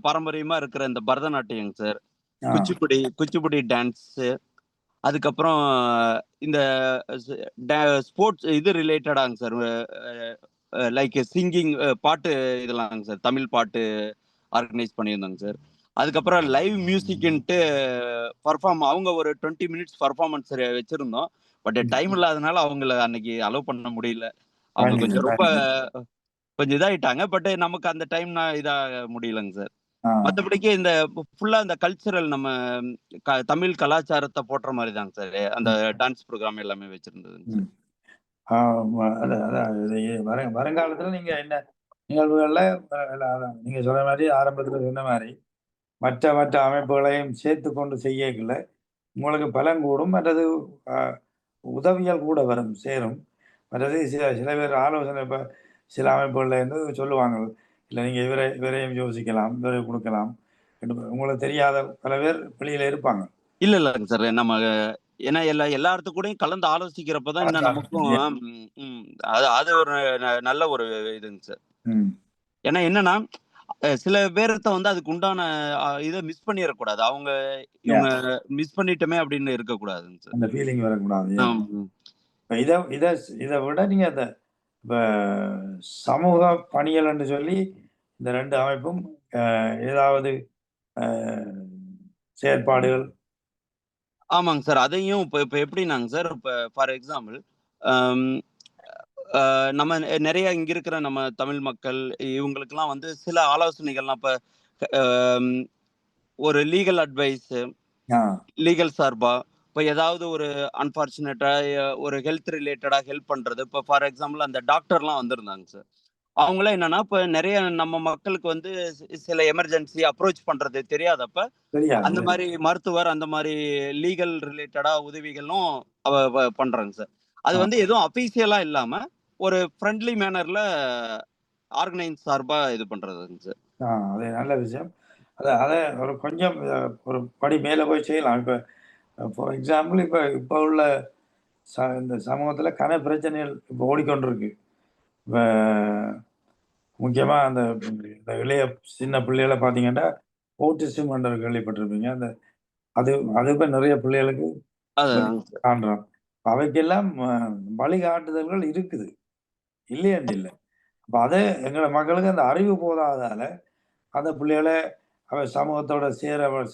பாரம்பரியமா இருக்கிற இந்த பரதநாட்டியம் சார், குச்சிப்புடி டான்ஸ், அதுக்கப்புறம் இந்த ஸ்போர்ட்ஸ் இது ரிலேட்டடாங்க சார், லைக் சிங்கிங் பாட்டு இதெல்லாம் சார், தமிழ் பாட்டு ஆர்கனைஸ் பண்ணியிருந்தாங்க சார். அதுக்கப்புறம் லைவ் மியூசிக்ன்ட்டு பர்ஃபார்ம் அவங்க ஒரு 20 மினிட்ஸ் பர்ஃபார்மன்ஸ் வச்சிருந்தோம். பட் டைம் இல்லாதனால அவங்கள அன்னைக்கு அலோவ் பண்ண முடியல. அவங்க கொஞ்சம் ரொம்ப கொஞ்சம் இதாயிட்டாங்க. பட் நமக்கு அந்த டைம் இதாக முடியலங்க சார். மற்றபடிக்கு இந்த ஃபுல்லா இந்த கல்ச்சரல் நம்ம தமிழ் கலாச்சாரத்தை போட்டுற மாதிரி தாங்க சார் அந்த டான்ஸ் ப்ரோக்ராம் எல்லாமே வச்சிருந்தது. வருங்காலத்துல நீங்க என்ன நிகழ்வுகள்ல நீங்க சொன்ன மாதிரி ஆரம்பத்துல சொன்ன மாதிரி மற்ற அமைப்புகளையும் சேர்த்து கொண்டு செய்யல உங்களுக்கு பலன் கூடும். மற்றது உதவியால் கூட வரும் சேரும். மற்றது சில பேர் ஆலோசனை இப்போ சில அமைப்புகள்ல இருந்து சொல்லுவாங்க, இல்லை நீங்க இவரையும் யோசிக்கலாம், இவரை கொடுக்கலாம். உங்களுக்கு தெரியாத பல பேர் வெளியில இருப்பாங்க. இல்லைங்க சார், நம்ம ஏன்னா எல்லாத்து கூடயும் கலந்து ஆலோசிக்கிறப்பதான் இன்னும் நமக்கும் அது ஒரு நல்ல ஒரு இதுங்க சார். ஏன்னா என்னன்னா சில பேர்த்த வந்து அதுக்கு உண்டான இதை மிஸ் பண்ணிடக்கூடாது. இவங்க மிஸ் பண்ணிட்டோமே அப்படின்னு இருக்கக்கூடாதுங்க சார். அந்த ஃபீலிங் வரக்கூடாது. இதை விட நீங்க அந்த சமூக பணிகள் என்று சொல்லி இந்த 2 அமைப்பும் ஏதாவது செயற்பாடுகள்? ஆமாங்க சார். அதையும் இப்ப எப்படின்னாங்க சார், இப்ப ஃபார் எக்ஸாம்பிள் நம்ம நிறைய இங்க இருக்கிற நம்ம தமிழ் மக்கள் இவங்களுக்கெல்லாம் வந்து சில ஆலோசனைகள்லாம் இப்ப ஒரு லீகல் அட்வைஸ், லீகல் சார்பா இப்ப ஏதாவது ஒரு அன்பார்ச்சுனேட்டா ஒரு ஹெல்த் ரிலேட்டடா ஹெல்ப் பண்றது. இப்ப ஃபார் எக்ஸாம்பிள் அந்த டாக்டர்லாம் வந்திருந்தாங்க சார். அவங்களாம் என்னன்னா இப்ப நிறைய நம்ம மக்களுக்கு வந்து சில எமர்ஜென்சி அப்ரோச் பண்றது தெரியாதப்ப அந்த மாதிரி மருத்துவர் அந்த மாதிரி லீகல் ரிலேட்டடா உதவிகளும் பண்றாங்க சார். அது வந்து எதுவும் அபிஷியலா இல்லாம ஒரு ஃப்ரெண்ட்லி மேனர்ல ஆர்கனைஸ் சார்பா இது பண்றதுங்க சார். அது நல்ல விஷயம். அதை ஒரு கொஞ்சம் ஒரு படி மேல போய் செய்யலாம். இப்ப ஃபார் எக்ஸாம்பிள் இப்ப உள்ள இந்த சமூகத்துல கன பிரச்சனைகள் இப்போ ஓடிக்கொண்டிருக்கு. இப்போ முக்கியமா அந்த இளைய சின்ன பிள்ளைகளை பார்த்தீங்கன்னா ஓட்டிசம் என்ற கேள்விப்பட்டிருப்பீங்க. அது இப்ப நிறைய பிள்ளைகளுக்கு காண்றோம். அவைக்கெல்லாம் வழிகாட்டுதல்கள் இருக்குது, இல்லையாண்டு இல்லை. அப்ப அதை எங்களோட மக்களுக்கு அந்த அறிவு போதாதால அந்த பிள்ளைகளை சமூகத்தோட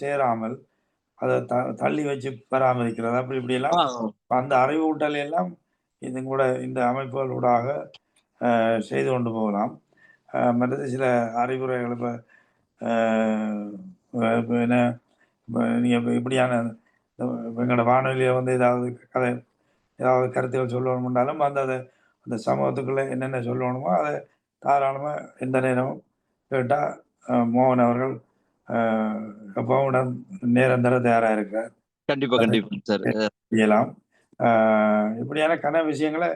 சேராமல் அதை தள்ளி வச்சு பராமரிக்கிறது அப்படி இப்படியெல்லாம் அந்த அறிவூட்டல் எல்லாம் இது கூட இந்த அமைப்புகளூடாக செய்து கொண்டு போகலாம். மற்றது சில அறிவுரைகள் இப்போ என்ன நீங்கள் இப்படியான எங்களோட வானொலியில் வந்து ஏதாவது கருத்துக்கள் சொல்லணும்னாலும் அந்த சமூகத்துக்குள்ளே என்னென்ன சொல்லணுமோ அதை தாராளமாக எந்த நேரமும் கேட்டால் மோகன் அவர்கள் எப்பவும் நேரம் தர தயாராக இருக்கிறார். கண்டிப்பா சார் செய்யலாம். இப்படியான கன விஷயங்களை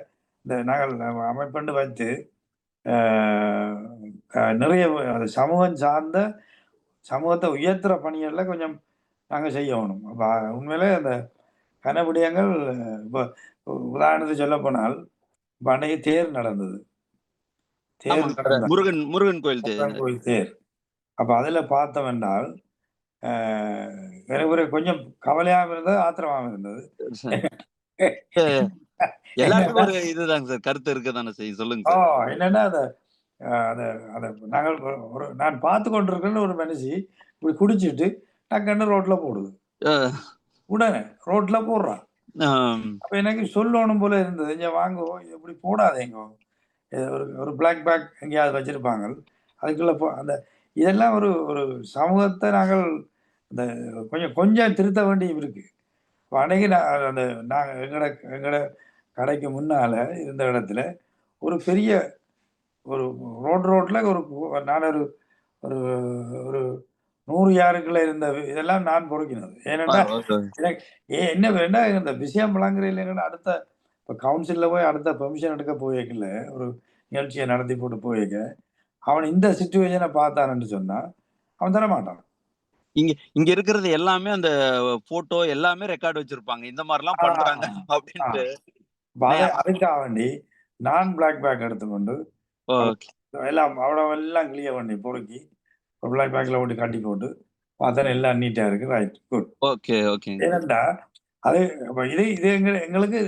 இந்த நாங்கள் அமைப்பண்டு வைத்து நிறைய சமூகம் சார்ந்த சமூகத்தை உயர்த்துற பணிகளில் கொஞ்சம் நாங்கள் செய்யணும். அப்போ உண்மையிலே அந்த கனவிடயங்கள் இப்போ உதாரணத்துக்கு சொல்ல போனால் இப்போ அன்னைக்கு தேர் நடந்தது. முருகன் கோயில் தேர். அப்போ அதில் பார்த்தோம் என்றால் எனக்கு கொஞ்சம் கவலையாகவும் இருந்தது, ஆத்திரமாகவும் இருந்தது. எல்லாருக்கும் ஒரு இதுதாங்க சார், கருத்து இருக்கதானே செய்யும். சொல்லுங்க. என்னன்னா நாங்கள் நான் பார்த்து கொண்டிருக்கேன்னு ஒரு மனுஷி இப்படி குடிச்சிட்டு டக்குன்னு ரோட்ல போடுது, உடனே ரோட்ல போடுறான். அப்ப எனக்கு சொல்லணும் போல இருந்தது, இங்க வாங்க இப்படி போடாதேங்க, ஒரு பிளாக் பேக் எங்கேயாவது வச்சிருப்பாங்க, அதுக்குள்ள அந்த இதெல்லாம் ஒரு ஒரு சமூகத்தை நாங்கள் இந்த கொஞ்சம் கொஞ்சம் திருத்த வேண்டியும் இருக்கு. இப்போ அன்னைக்கு அந்த நாங்கள் எங்களோட கடைக்கு முன்னால இருந்த இடத்துல ஒரு பெரிய ஒரு ரோட்ல நான் ஒரு ஒரு ஒரு 100 யாருக்குள்ள இருந்த இதெல்லாம் நான் பொறுக்கினது. ஏனென்றா எனக்கு என்ன வேண்டா இந்த விஷயம் விளங்குறது இல்லைன்னா அடுத்த இப்போ கவுன்சிலில் போய் அடுத்த பெர்மிஷன் எடுக்க போயிருக்கல ஒரு நிகழ்ச்சியை நடத்தி போட்டு போயிருக்க அவன் இந்த சுச்சுவேஷனை பார்த்தான்னு சொன்னா அவன் தர மாட்டான். இங்க இங்க இருக்கிறது எல்லாமே அந்த போட்டோ எல்லாமே ரெக்கார்ட் வச்சிருப்பாங்க. இந்த மாதிரிலாம் பண்றாங்க அப்படின்ட்டு. அதுக்காக வேண்டி நான் பிளாக் பேக் எடுத்துக்கொண்டு எல்லாம் அவ்வளவெல்லாம் கிளியர் பண்ணி பொறுக்கி ஒரு பிளாக் பேக்கில் ஓட்டி கட்டி போட்டு பார்த்தா எல்லாம் நீட்டா இருக்கு. Right, good. Okay okay. ஏனென்றா அது இது இது எங்களுக்கு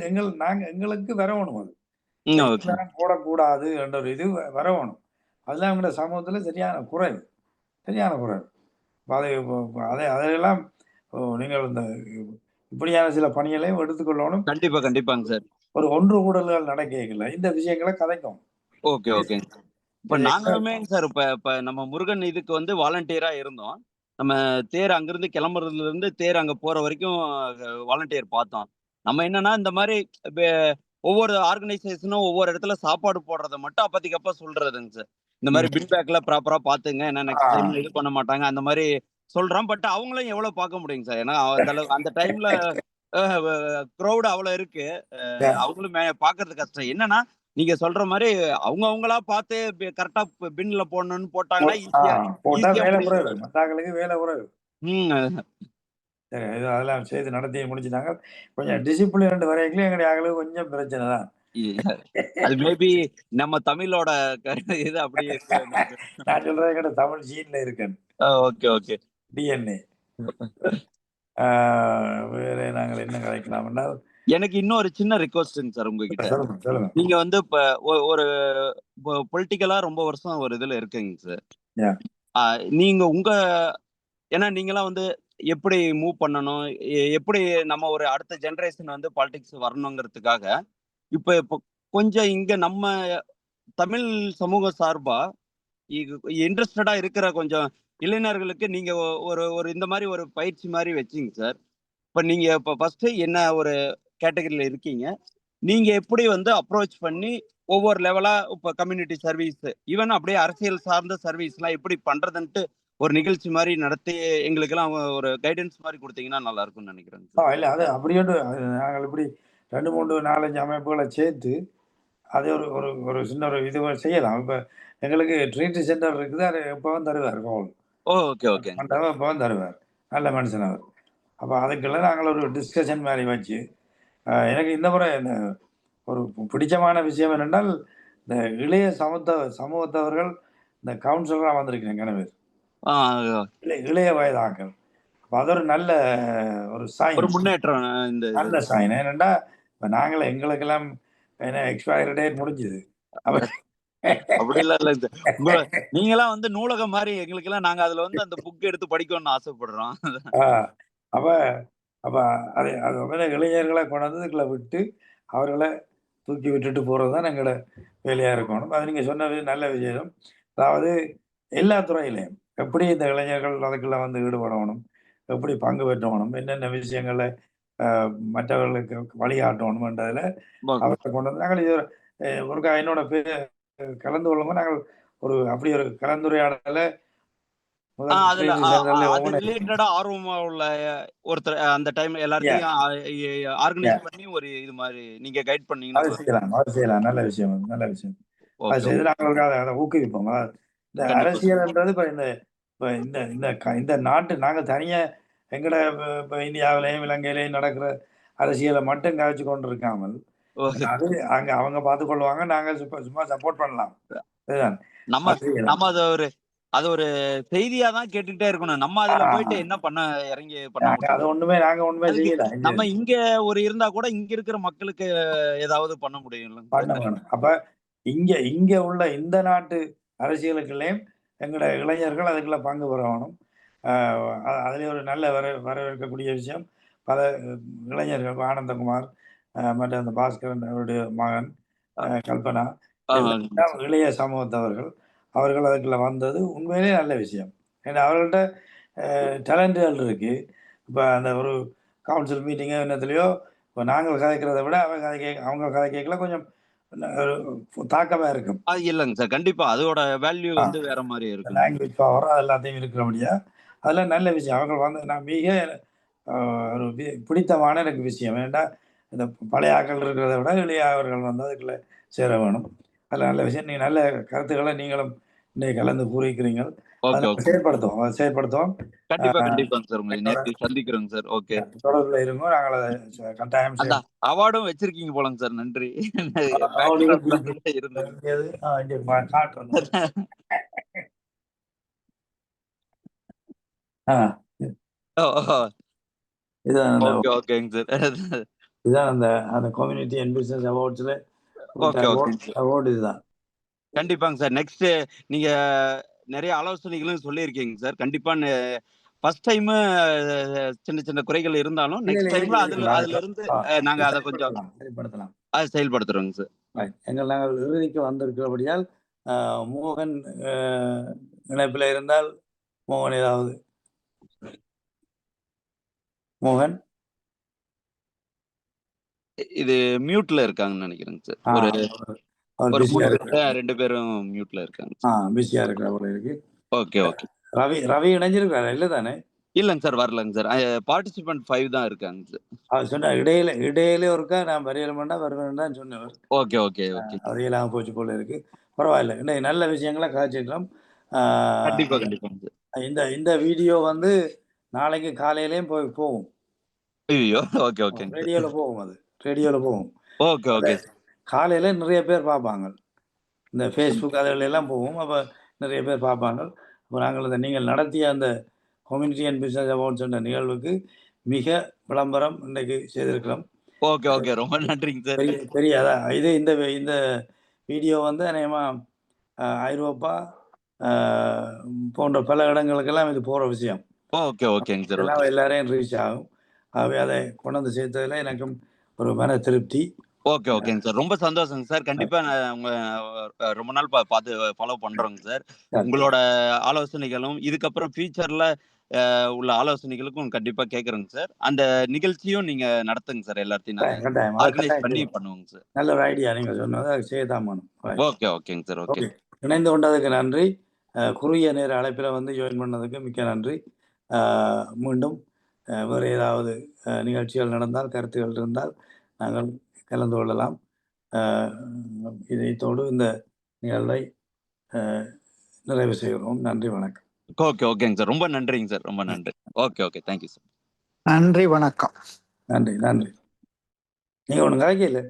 வரணும். அது போடக்கூடாது என்ற ஒரு இது வரணும். அதெல்லாம் எங்களோட சமூகத்துல சரியான குறைவு. அதையெல்லாம் நீங்கள் இந்த இப்படியான சில பணிகளையும் எடுத்துக்கொள்ளணும். கண்டிப்பாங்க சார். ஒரு ஒன்று கூடல்கள் நடக்கல இந்த விஷயங்களை கதைக்கும். Okay okay. இப்ப நாங்களுமே சார் இப்ப நம்ம முருகன் இதுக்கு வந்து வாலண்டியரா இருந்தோம். நம்ம தேர் அங்கிருந்து கிளம்புறதுல இருந்து தேர் அங்க போற வரைக்கும் வாலண்டியர் பார்த்தோம். நம்ம என்னன்னா இந்த மாதிரி ஒவ்வொரு ஆர்கனைசேஷனும் ஒவ்வொரு இடத்துல சாப்பாடு போடுறத மட்டும் அப்பத்திக்கு அப்ப சொல்றதுங்க சார். இந்த மாதிரி பின் பேக்ல ப்ராப்பரா பாத்துங்க, ஏன்னா நெக்ஸ்ட் டைம் இது பண்ண மாட்டாங்க அந்த மாதிரி சொல்றோம். பட் அவங்களும் எவ்வளவு பார்க்க முடியுங்க சார், ஏன்னா அந்த டைம்ல க்ரௌட் அவ்வளவு இருக்கு. அவங்களும் பாக்குறது கஷ்டம். என்னன்னா நீங்க சொல்ற மாதிரி அவங்களா பார்த்து கரெக்டா பின்ல போடணும்னு போட்டாங்கன்னா வேலை குறைவு. சரி, அதெல்லாம் செய்து நடத்தி முடிச்சுட்டாங்க. கொஞ்சம் டிசிப்ளின் வரைக்கும் எங்களுடைய கொஞ்சம் பிரச்சனை தான். அது மேபி நம்ம தமிழோட இது அப்படி இருக்கு. நான் சொல்றேன் தமிழ் ஜீன்ல இருக்கேன். Okay okay. டிஎன்ஏ. வேற நாங்கள் என்ன கலைக்கலாம்னா எனக்கு இன்னொரு சின்ன ரிக்வெஸ்ட்ங்க சார் உங்ககிட்ட. நீங்க வந்து இப்ப ஒரு பொலிட்டிக்கலா ரொம்ப வருஷம் ஒரு இதுல இருக்கீங்க சார். நீங்க ஏன்னா நீங்களாம் வந்து எப்படி மூவ் பண்ணணும், எப்படி நம்ம ஒரு அடுத்த ஜெனரேஷன் வந்து பாலிடிக்ஸ் வரணுங்கிறதுக்காக இப்ப கொஞ்சம் இங்க நம்ம தமிழ் சமூக சார்பா இன்ட்ரெஸ்டடா இருக்கிற கொஞ்சம் இளைஞர்களுக்கு நீங்க ஒரு இந்த மாதிரி ஒரு பயிற்சி மாதிரி வச்சிங்க சார். இப்ப நீங்க இப்ப ஃபர்ஸ்ட் என்ன ஒரு கேட்டகரியில இருக்கீங்க, நீங்க எப்படி வந்து அப்ரோச் பண்ணி ஒவ்வொரு லெவலா இப்ப கம்யூனிட்டி சர்வீஸ் ஈவன் அப்படியே அரசியல் சார்ந்த சர்வீஸ் எல்லாம் எப்படி பண்றதுன்ட்டு ஒரு நிகழ்ச்சி மாதிரி நடத்தி எங்களுக்கு எல்லாம் ஒரு கைடன்ஸ் மாதிரி கொடுத்தீங்கன்னா நல்லா இருக்கும்னு நினைக்கிறேன். இல்ல அது அப்படியே நாங்கள் இப்படி 2, 3, 4, 5 அமைப்புகளை சேர்த்து அது ஒரு ஒரு ஒரு சின்ன ஒரு இது செய்யலாம். இப்ப எங்களுக்கு ட்ரீட் சென்டர் இருக்குது. அது எப்பவும் தருவார் கோல். Okay okay. எப்பவும் தருவார். நல்ல மனுஷன் அவர். அப்போ அதுக்கெல்லாம் நாங்கள் ஒரு டிஸ்கஷன் மாதிரி வச்சு எனக்கு இந்த முறை இந்த ஒரு பிடிச்சமான விஷயம் என்னென்றால் இந்த இளைய சமூகத்தவர்கள் இந்த கவுன்சிலராக வந்திருக்கிறேன் கனவே. இளைய வயதாக்கள். அப்போ அது ஒரு நல்ல ஒரு சாயின், ஒரு முன்னேற்றம். நல்ல சாயின். ஏனென்றா இப்போ நாங்களே எங்களுக்கெல்லாம் என்ன எக்ஸ்பயரி டேட் முடிஞ்சுது. அப்படிலாம் இல்ல. நீங்களாம் வந்து நூலகம் மாதிரி எங்களுக்கு எல்லாம் நாங்க அதுல வந்து அந்த புக் எடுத்து படிக்கணும்னு ஆசைப்படுறோம். அப்ப அப்ப அது இளைஞர்களை கொண்டாந்து விட்டு அவர்களை தூக்கி விட்டுட்டு போறது தான் எங்களோட வேலையா இருக்கணும். அது நீங்க சொன்னது நல்ல விஷயம். அதாவது எல்லா துறையிலையும் எப்படி இந்த இளைஞர்கள் அதுக்குள்ள வந்து ஈடுபடணும், எப்படி பங்கு பெற்றணும், என்னென்ன விஷயங்களை மற்றவர்களுக்கு வழிகாட்டணும்ன்றதுல அவர்களை கொண்டு வந்து நாங்கள் இது ஒரு என்னோட கலந்து கொள்ளும்போது நாங்கள் அப்படி ஒரு கலந்துரையாடலை ஆர்வமா உள்ள ஒருத்தர் அந்த டைம் எல்லாத்தையும் ஆர்கனைஸ் பண்ணி ஒரு இது மாதிரி நீங்க கைட் பண்ணீங்கன்னா செய்யலாம். நல்ல விஷயம். அது செய்து நாங்கள் அதை ஊக்குவிப்போம். இந்த அரசியல்ன்றது இந்த நாட்டு நாங்க தனியா எங்கட இந்தியாவிலையும் இலங்கையிலையும் நடக்கிற அரசியலை மட்டும் காய்ச்சி கொண்டு இருக்காமல் அது அங்க அவங்க பார்த்து கொள்வாங்க. நாங்க சும்மா சப்போர்ட் பண்ணலாம். நம்ம அது ஒரு செய்தியா தான் கேட்டுக்கிட்டே இருக்கணும். நம்ம அதுல போயிட்டு என்ன இறங்கி பண்ண முடியும்? நாங்க ஒண்ணுமே செய்யல. நம்ம இங்க இருந்தா கூட இங்க இருக்கிற மக்களுக்கு ஏதாவது பண்ண முடியும். அப்ப இங்க உள்ள இந்த நாட்டு அரசியலுக்குள்ளேயும் எங்களோட இளைஞர்கள் அதுக்குள்ள பங்கு பெறணும். அதுல ஒரு நல்ல வரவேற்கக்கூடிய விஷயம். பல இளைஞர்கள் ஆனந்தகுமார் மற்றும் அந்த பாஸ்கரன் அவருடைய மகன் கல்பனா இளைய சமூகத்தவர்கள் அவர்கள் அதுக்குள்ள வந்தது உண்மையிலே நல்ல விஷயம். ஏன்னா அவர்கள்ட்ட டேலண்டுகள் இருக்குது. இப்போ அந்த ஒரு கவுன்சில் மீட்டிங்கோ என்னத்துலையோ இப்போ நாங்கள் கதைக்கிறத விட அவங்க கதை கேட்கல கொஞ்சம் தாக்கமாக இருக்கும். இல்லைங்க சார், கண்டிப்பா அதோட வேல்யூ வந்து வேற மாதிரி இருக்கும். லாங்குவேஜ் பவர் அது எல்லாத்தையும் இருக்கிறபடியா அதெல்லாம் நல்ல விஷயம். அவர்கள் வந்து நான் மிக ஒரு பிடித்தமான எனக்கு விஷயம். ஏன்டா இந்த பழைய ஆக்கள் இருக்கிறத விட இளைய அவர்கள் வந்து அதுக்குள்ள சேர வேணும். அதில் நல்ல விஷயம். நீங்கள் நல்ல கருத்துக்களை நீங்களும் இன்னைக்கு கலந்து கூறிக்கிறீங்க. அதை செயற்படுத்துவோம் செயற்படுத்துவோம். கண்டிப்பா கண்டிப்பாங்க சார், உங்களை நேற்று சந்திக்கிறோங்க சார். ஓகே, தொடர்புல இருங்க. நாங்கள் அதை கட்டாயம் அந்த அவார்டும் வச்சிருக்கீங்க போலங்க சார். நன்றி. இதுதான் அந்த கம்யூனிட்டி அண்ட் பிசினஸ் அவார்ட்ஸ்ல அவார்டு இதுதான். கண்டிப்பாங்க சார். நெக்ஸ்ட் நீங்க நிறைய ஆலோசனைகளும் சொல்லியிருக்கீங்க சார். கண்டிப்பா ஃபர்ஸ்ட் டைம் சின்ன சின்ன குறைகள் இருந்தாலும் நெக்ஸ்ட் டைம்ல அதுல இருந்து நாங்க அதை கொஞ்சம் செயல்படுத்துறோங்க சார். நாங்கள் இறுதிக்கு வந்திருக்கிறபடியால் மோகன் இணைப்பில் இருந்தால் மோகன் ஏதாவது மோகன் இது மியூட்ல இருக்காங்கன்னு நினைக்கிறேங்க சார். ஒரு 2 பேரும் மியூட்ல இருக்காங்க. பிஸியா இருக்கிற இருக்கு. Okay okay. ரவி இணைஞ்சிருக்காரு இல்ல தானே? இல்லங்க சார், வரலங்க சார். பார்ட்டிசிபென்ட் 5 தான் இருக்காங்க சார். அவர் சொன்னார் இடையில ஒருக்கா நான் வரையலமாண்டா வருவேன் தான் சொன்னவர். Okay okay okay. அது எல்லாம் போச்சு போல இருக்கு. பரவாயில்ல. இன்னைக்கு நல்ல விஷயங்களை காய்ச்சிட்டோம். கண்டிப்பா கண்டிப்பாங்க சார். இந்த வீடியோ வந்து நாளைக்கு காலையிலேயும் போகும். ஐயோ, ஓகே ஓகே. ரேடியோல போகும். அது ரேடியோல போகும். Okay okay. காலையில நிறைய பேர் பார்ப்பாங்க. இந்த ஃபேஸ்புக் அதுல எல்லாம் போகும். அப்போ நிறைய பேர் பார்ப்பாங்க. அப்போ நாங்கள் நீங்கள் நடத்திய அந்த கம்யூனிட்டி அண்ட் பிசினஸ் அவார்ட்ஸ் என்ற நிகழ்வுக்கு மிக விளம்பரம் இன்றைக்கு செய்திருக்கிறோம். ஓகே ஓகே, ரொம்ப நன்றிங்க சார். தெரியாதா இது இந்த வீடியோ வந்து அநேகமாக ஐரோப்பா போன்ற பல இடங்களுக்கெல்லாம் இது போகிற விஷயம். ஓகே ஓகேங்க சார். எல்லாம் எல்லாரையும் ரீச் ஆகும். ஆகவே அதை கொண்டு வந்து சேர்த்ததில் எனக்கும் ஒரு மன திருப்தி. ஓகே ஓகேங்க சார், ரொம்ப சந்தோஷங்க சார். கண்டிப்பா உங்க ரொம்ப நாள் பார்த்து ஃபாலோ பண்றோங்க சார். உங்களோட ஆலோசனைகளும் இதுக்கப்புறம் ஃபியூச்சர்ல உள்ள ஆலோசனைகளுக்கும் கண்டிப்பா கேட்கறேங்க சார். அந்த நிகழ்ச்சியும் நீங்க நடத்துங்க சார். எல்லாத்தையும் ஆர்கனைஸ் பண்ணி பண்ணுவோங்க சார். நல்ல ஒரு ஐடியா நீங்க சொன்னதை செய்யதான் பண்ணும். ஓகே ஓகேங்க சார். ஓகே, இணைந்து கொண்டதுக்கு நன்றி. குறுகிய நேர அழைப்பில் வந்து ஜாயின் பண்ணதுக்கு மிக்க நன்றி. மீண்டும் வேறு ஏதாவது நிகழ்ச்சிகள் நடந்தால் கருத்துகள் இருந்தால் நாங்கள் கலந்து கொள்ளலாம். இதைத்தோடு இந்த நிகழ்வை நிறைவு செய்கிறோம். நன்றி, வணக்கம். ஓகே ஓகேங்க சார், ரொம்ப நன்றிங்க சார், ரொம்ப நன்றி. Okay okay, thank you sir. நன்றி, வணக்கம். நன்றி. நீங்கள் ஒன்றும் கலைக்கல.